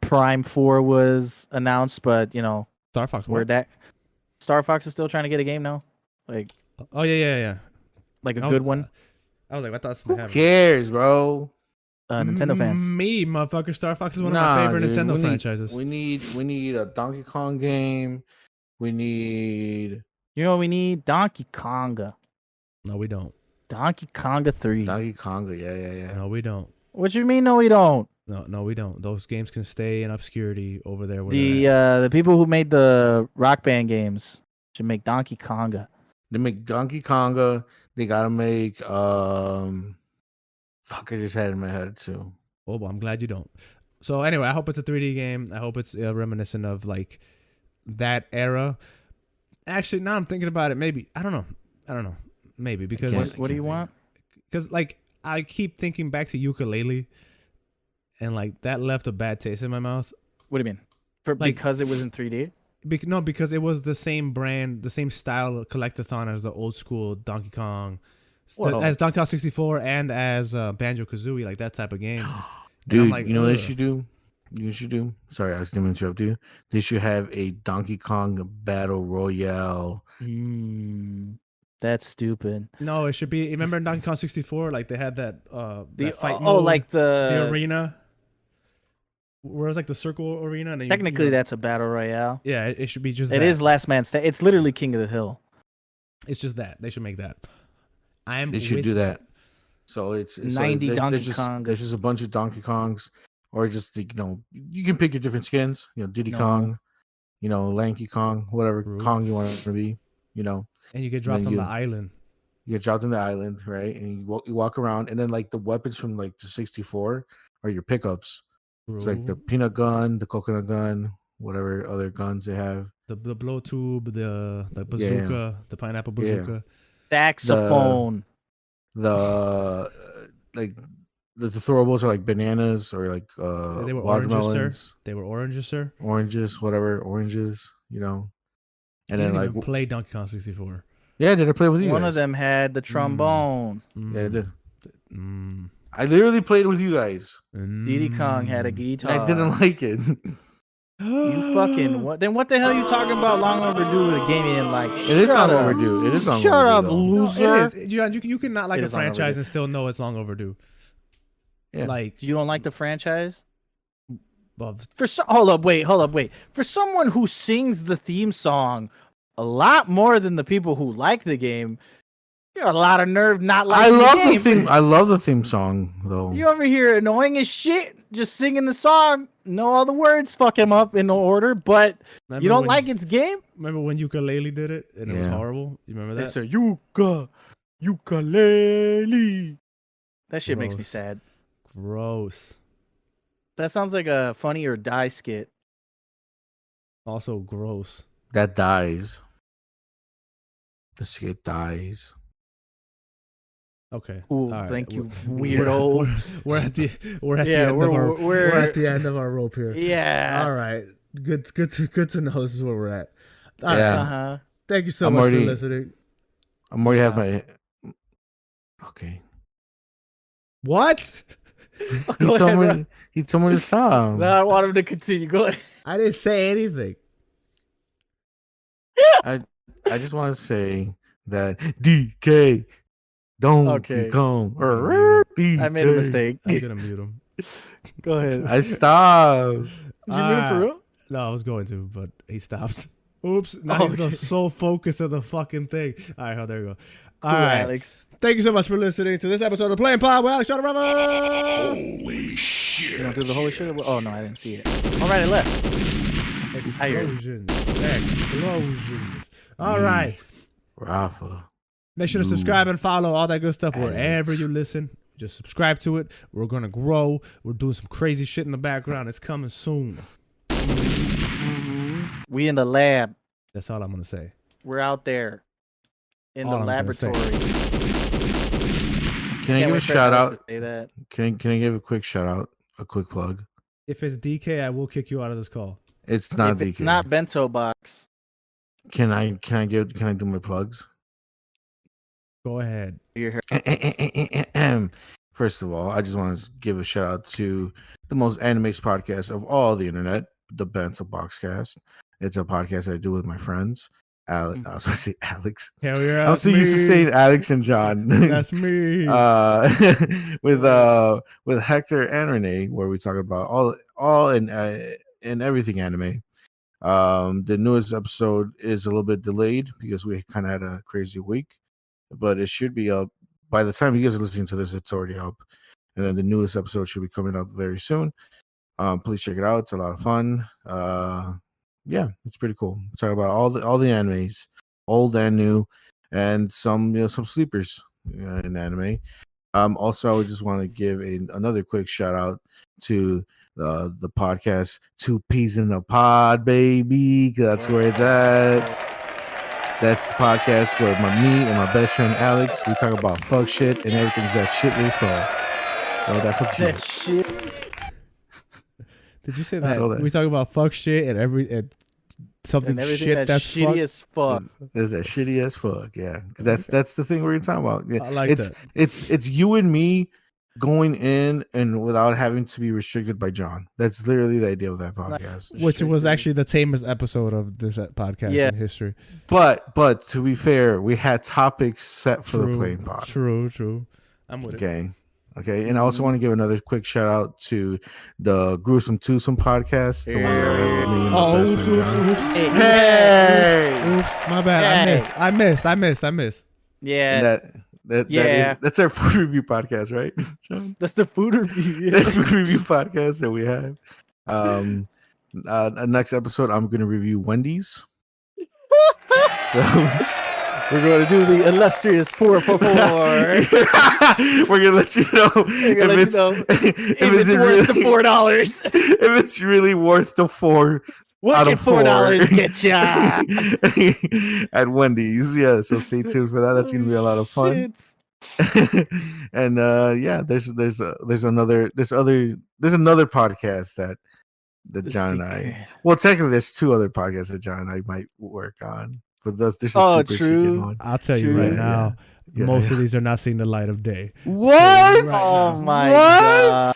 Prime 4 was announced, but Star Fox. Star Fox is still trying to get a game now. Like, oh yeah. Like a good one. I was like, I thought who cares, bro? Nintendo fans. Me, motherfucker. Star Fox is one of my favorite Nintendo franchises. We need a Donkey Kong game. We need. You know what we need? Donkey Konga. No, we don't. Donkey Konga 3. Donkey Konga, yeah. No, we don't. What you mean? No, we don't. No, we don't. Those games can stay in obscurity over there. The people who made the Rock Band games should make Donkey Konga. They make Donkey Konga. They gotta make I just had it in my head too. Oh, well, I'm glad you don't. So anyway, I hope it's a 3D game. I hope it's reminiscent of like that era. Actually, now I'm thinking about it. Maybe I don't know. Maybe because what do you want? Because like I keep thinking back to Ukulele, and like that left a bad taste in my mouth. What do you mean? Because it was in 3D? No, because it was the same brand, the same style of collectathon as the old school Donkey Kong, as Donkey Kong 64 and as Banjo-Kazooie, like that type of game. Dude, like, you know what they should do? You should do. Sorry, I was going to interrupt you. They should have a Donkey Kong Battle Royale. That's stupid. No, it should be. Remember in Donkey Kong 64, like they had that fight mode, like the arena, where it was like the circle arena. And technically, that's a battle royale. Yeah, it should be just. It is Last Man Standing. It's literally King of the Hill. It's just that they should make that. They should do that. So it's 90 Donkey Kong. There's just a bunch of Donkey Kongs, or just you can pick your different skins. Diddy Kong, Lanky Kong, whatever Kong you want it to be. And you get dropped on the island. You get dropped on the island, right? And you walk around, and then like the weapons from like the 64 are your pickups. It's like the peanut gun, the coconut gun, whatever other guns they have. The blow tube, the bazooka, the pineapple bazooka, saxophone. The throwables are like bananas or like they were watermelons. Oranges, sir. They were oranges, sir. Oranges, whatever, oranges. And you then like even play Donkey Kong 64. Yeah, did I play with you? One guys? of them had the trombone. Yeah, I did. I literally played with you guys. Diddy Kong had a guitar. And I didn't like it. You fucking what? Then what the hell are you talking about? Long overdue with a game and like it is long overdue. It is long overdue. Shut up, loser. No, it is. You can not like a franchise and still know it's long overdue. Yeah. Like you don't like the franchise? Hold up, wait. For someone who sings the theme song a lot more than the people who like the game, you got a lot of nerve not liking the game. I love the theme song though. You over here annoying as shit, just singing the song. Know all the words, fuck him up in no order, but you don't like its game? Remember when Ukulele did it and it was horrible? You remember that? They said Ukulele. That shit makes me sad. Gross. That sounds like a Funny or Die skit. Also gross. That dies. The skit dies. Okay. Ooh, right. Thank you, weirdo. We're at the end of our rope here. Yeah. All right. Good to know this is where we're at. All right. Uh-huh. Thank you so much for listening. I'm already have my Okay. What? He told me to stop. No, I want him to continue. Go ahead. I didn't say anything. I just want to say that DK Donkey Kong. DK. I made a mistake. I should have mute him. Go ahead. I stopped. Did you mute him for real? No, I was going to, but he stopped. Oops. Now he's so focused on the fucking thing. All right, there we go. All right, Alex. Thank you so much for listening to this episode of Playing Pod with Alex Rafa. Holy shit. You want to do the holy shit? Oh, no, I didn't see it. All right, it left. Explosions. All right. Rafa. Make sure to subscribe and follow, all that good stuff wherever you listen. Just subscribe to it. We're going to grow. We're doing some crazy shit in the background. It's coming soon. We in the lab. That's all I'm going to say. We're out there in the I'm laboratory. Can I give a shout out? Say that. Can I give a quick shout out? A quick plug? If it's DK, I will kick you out of this call. It's not if DK. It's not Bento Box. Can I do my plugs? Go ahead. First of all, I just want to give a shout out to the most animated podcast of all the internet, the Bento Boxcast. It's a podcast I do with my friends. I was going to say Alex. Hell yeah, I was so used to saying Alex and John. That's me. With Hector and Renee, where we talk about all and everything anime. The newest episode is a little bit delayed because we kind of had a crazy week, but it should be up by the time you guys are listening to this. It's already up, and then the newest episode should be coming up very soon. Please check it out. It's a lot of fun. Yeah, it's pretty cool. We talk about all the animes, old and new, and some some sleepers in anime. Also, I would just want to give another quick shout out to the podcast 2 Peas in the Pod, baby. That's where it's at. That's the podcast where me and my best friend Alex, we talk about fuck shit and everything that shit is for. Oh, that fuck shit. Did you say that? We talk about fuck shit and something and shit that's shitty as fuck. Is that shitty as fuck? Yeah, because that's the thing we're talking about. Yeah. I like that. It's you and me going in and without having to be restricted by John. That's literally the idea of that podcast. Which was actually the tamest episode of this podcast in history. But to be fair, we had topics set for the Playing Pod. True. I'm with it. Okay, and I also want to give another quick shout out to the Gruesome Twosome podcast. The one that me and my best friend John. Oops, my bad. I missed. Yeah. That's our food review podcast, right, John? That's the food review. Yeah. That's food review podcast that we have. Next episode, I'm going to review Wendy's. So we're going to do the illustrious 444. We're going to let you know if it's worth the $4. If it's really worth the 4 out of $4 get ya at Wendy's. Yeah, so stay tuned for that. That's going to be a lot of fun. And there's another podcast that John and I. Well, technically, there's 2 other podcasts that John and I might work on. But there's a super secret one. I'll tell you right now. Most of these are not seeing the light of day. What? Oh my god!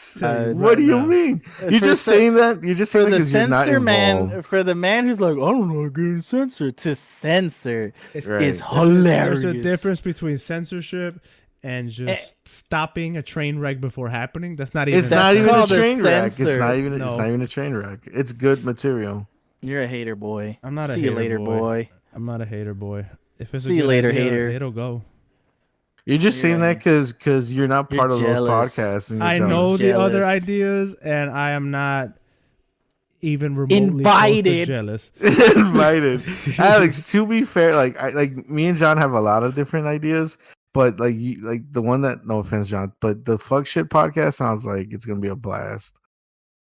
What do you mean? You're just saying that because you're not involved. For the man who's like, I don't know, getting censored to censor is hilarious. There's a difference between censorship and just stopping a train wreck before happening. That's not even. It's not even a train wreck. It's not even a train wreck. It's good material. You're a hater, boy. I'm not a hater. See you later, boy. I'm not a hater, boy. If it's see you later, hater. It'll go. You're just saying that because you're not part of those podcasts. And I know the other ideas, and I am not even remotely close to jealous. Invited, Alex. To be fair, like me and John have a lot of different ideas, but like the one that, no offense, John, but the fuck shit podcast sounds like it's gonna be a blast.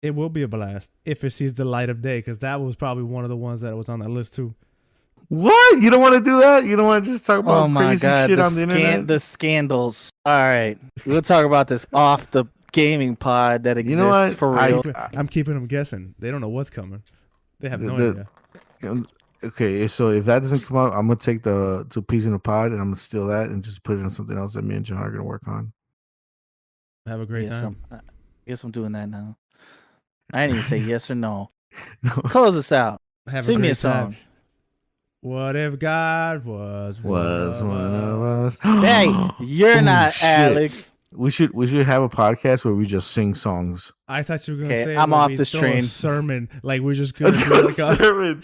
It will be a blast if it sees the light of day, because that was probably one of the ones that was on that list too. What? You don't want to do that? You don't want to just talk about crazy shit on the internet? The scandals. All right. We'll talk about this off the gaming pod that exists. You know what? For real. I'm keeping them guessing. They don't know what's coming. They have no idea. Okay, so if that doesn't come out, I'm gonna take the 2 peas in a pod and I'm gonna steal that and just put it in something else that me and John are gonna work on. Have a great time. I guess I'm doing that now. I didn't even say yes or no. Close us out. Sing me a song. What if God was one of us? Hey, you're not shit. Alex. We should have a podcast where we just sing songs. I thought you were gonna say I'm off this train. A sermon, like we're just gonna do like a sermon.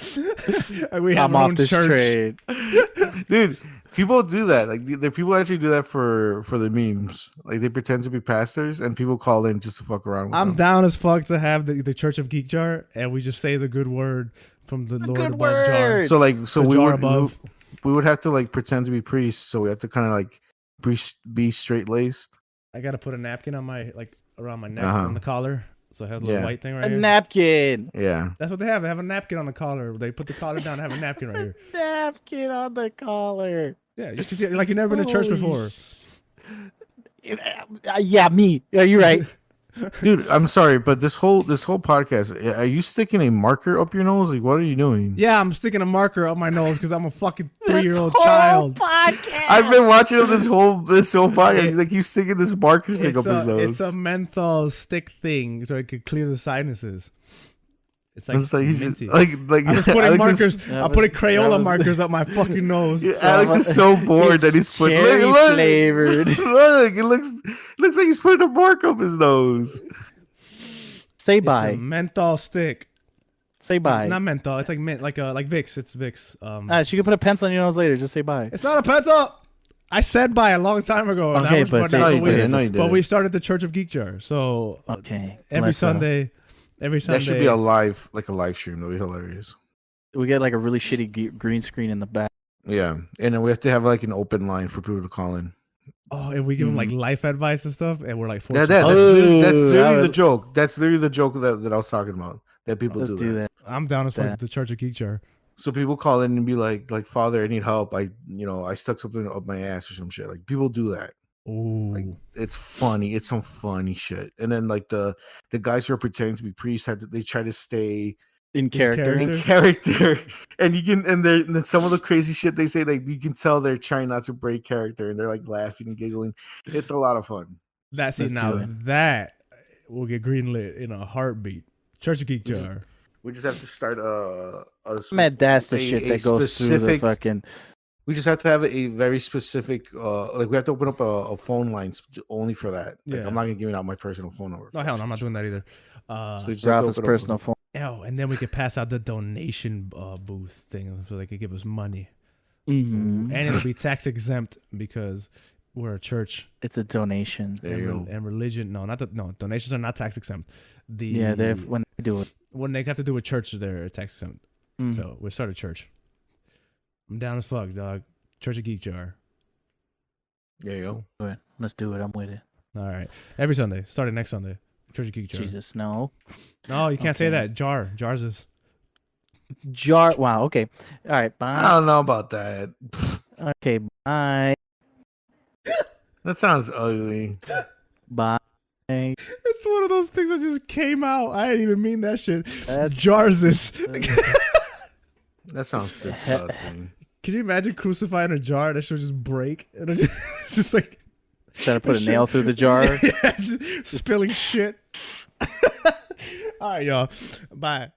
We have I'm our off own this church. train. Dude, people do that. Like the people actually do that for the memes. Like they pretend to be pastors and people call in just to fuck around with I'm them. down as fuck to have the Church of Geekjar, and we just say the good word from the Lord above jar. So we would have to like pretend to be priests. So we have to kind of like be straight laced. I gotta put a napkin on my around my neck on the collar, so I have a little white thing right here. A napkin. Yeah, that's what they have. They have a napkin on the collar. They put the collar down and have a napkin right here. Napkin on the collar. Yeah, just cause like you've never been to church before. Yeah, me. Yeah, you're right. Dude, I'm sorry, but this whole podcast, are you sticking a marker up your nose? Like, what are you doing? Yeah, I'm sticking a marker up my nose because I'm a fucking 3-year-old child. Podcast. I've been watching him this whole podcast. Like, he's sticking this marker thing up his nose. It's a menthol stick thing so it could clear the sinuses. It's like minty. I'm just putting markers. I'm putting Crayola markers up my fucking nose. Yeah, Alex is so bored that he's putting look, flavored. Look, it looks like he's putting a mark up his nose. Say bye. It's a menthol stick. Say bye. Not menthol. It's like mint, like Vicks. It's Vicks. She can put a pencil on your nose later. Just say bye. It's not a pencil. I said bye a long time ago. Okay, but we started the Church of Geekjar. So every Sunday. That should be a live stream. That'd be hilarious. We get like a really shitty green screen in the back. Yeah, and then we have to have like an open line for people to call in. Oh, and we give them like life advice and stuff, and we're like, that's literally the joke. That's literally the joke that I was talking about. That people do that. I'm down as fuck with the Church of Geekjar. So people call in and be like, Father, I need help. I stuck something up my ass or some shit. Like people do that. Ooh. Like it's funny. It's some funny shit. And then like the guys who are pretending to be priests they try to stay in character. And you can and then some of the crazy shit they say, like you can tell they're trying not to break character and they're like laughing and giggling. It's a lot of fun. That will get greenlit in a heartbeat. Church of Geekjar. We just have to start that's the shit that goes through the fucking. We just have to have a very specific, like we have to open up a phone line only for that. Like, I'm not gonna give out my personal phone number. No, hell no, I'm not doing that either. So Rafa's personal phone. Oh, and then we could pass out the donation booth thing so they could give us money. Mm-hmm. And it'll be tax exempt because we're a church. It's a donation. And religion, donations are not tax exempt. When they do it. When they have to do with church, they're tax exempt. Mm. So we start a church. I'm down as fuck, dog. Church of Geekjar. There you go. Let's do it. I'm with it. All right. Every Sunday. Starting next Sunday. Church of Geekjar. Jesus, no. No, you can't say that. Jars is. Jar. Wow. Okay. All right. Bye. I don't know about that. Okay. Bye. That sounds ugly. Bye. It's one of those things that just came out. I didn't even mean that shit. Jars is. That sounds disgusting. Can you imagine crucifying a jar that should just break? It's just like trying to put a nail through the jar. Yeah, spilling shit. All right, y'all. Bye.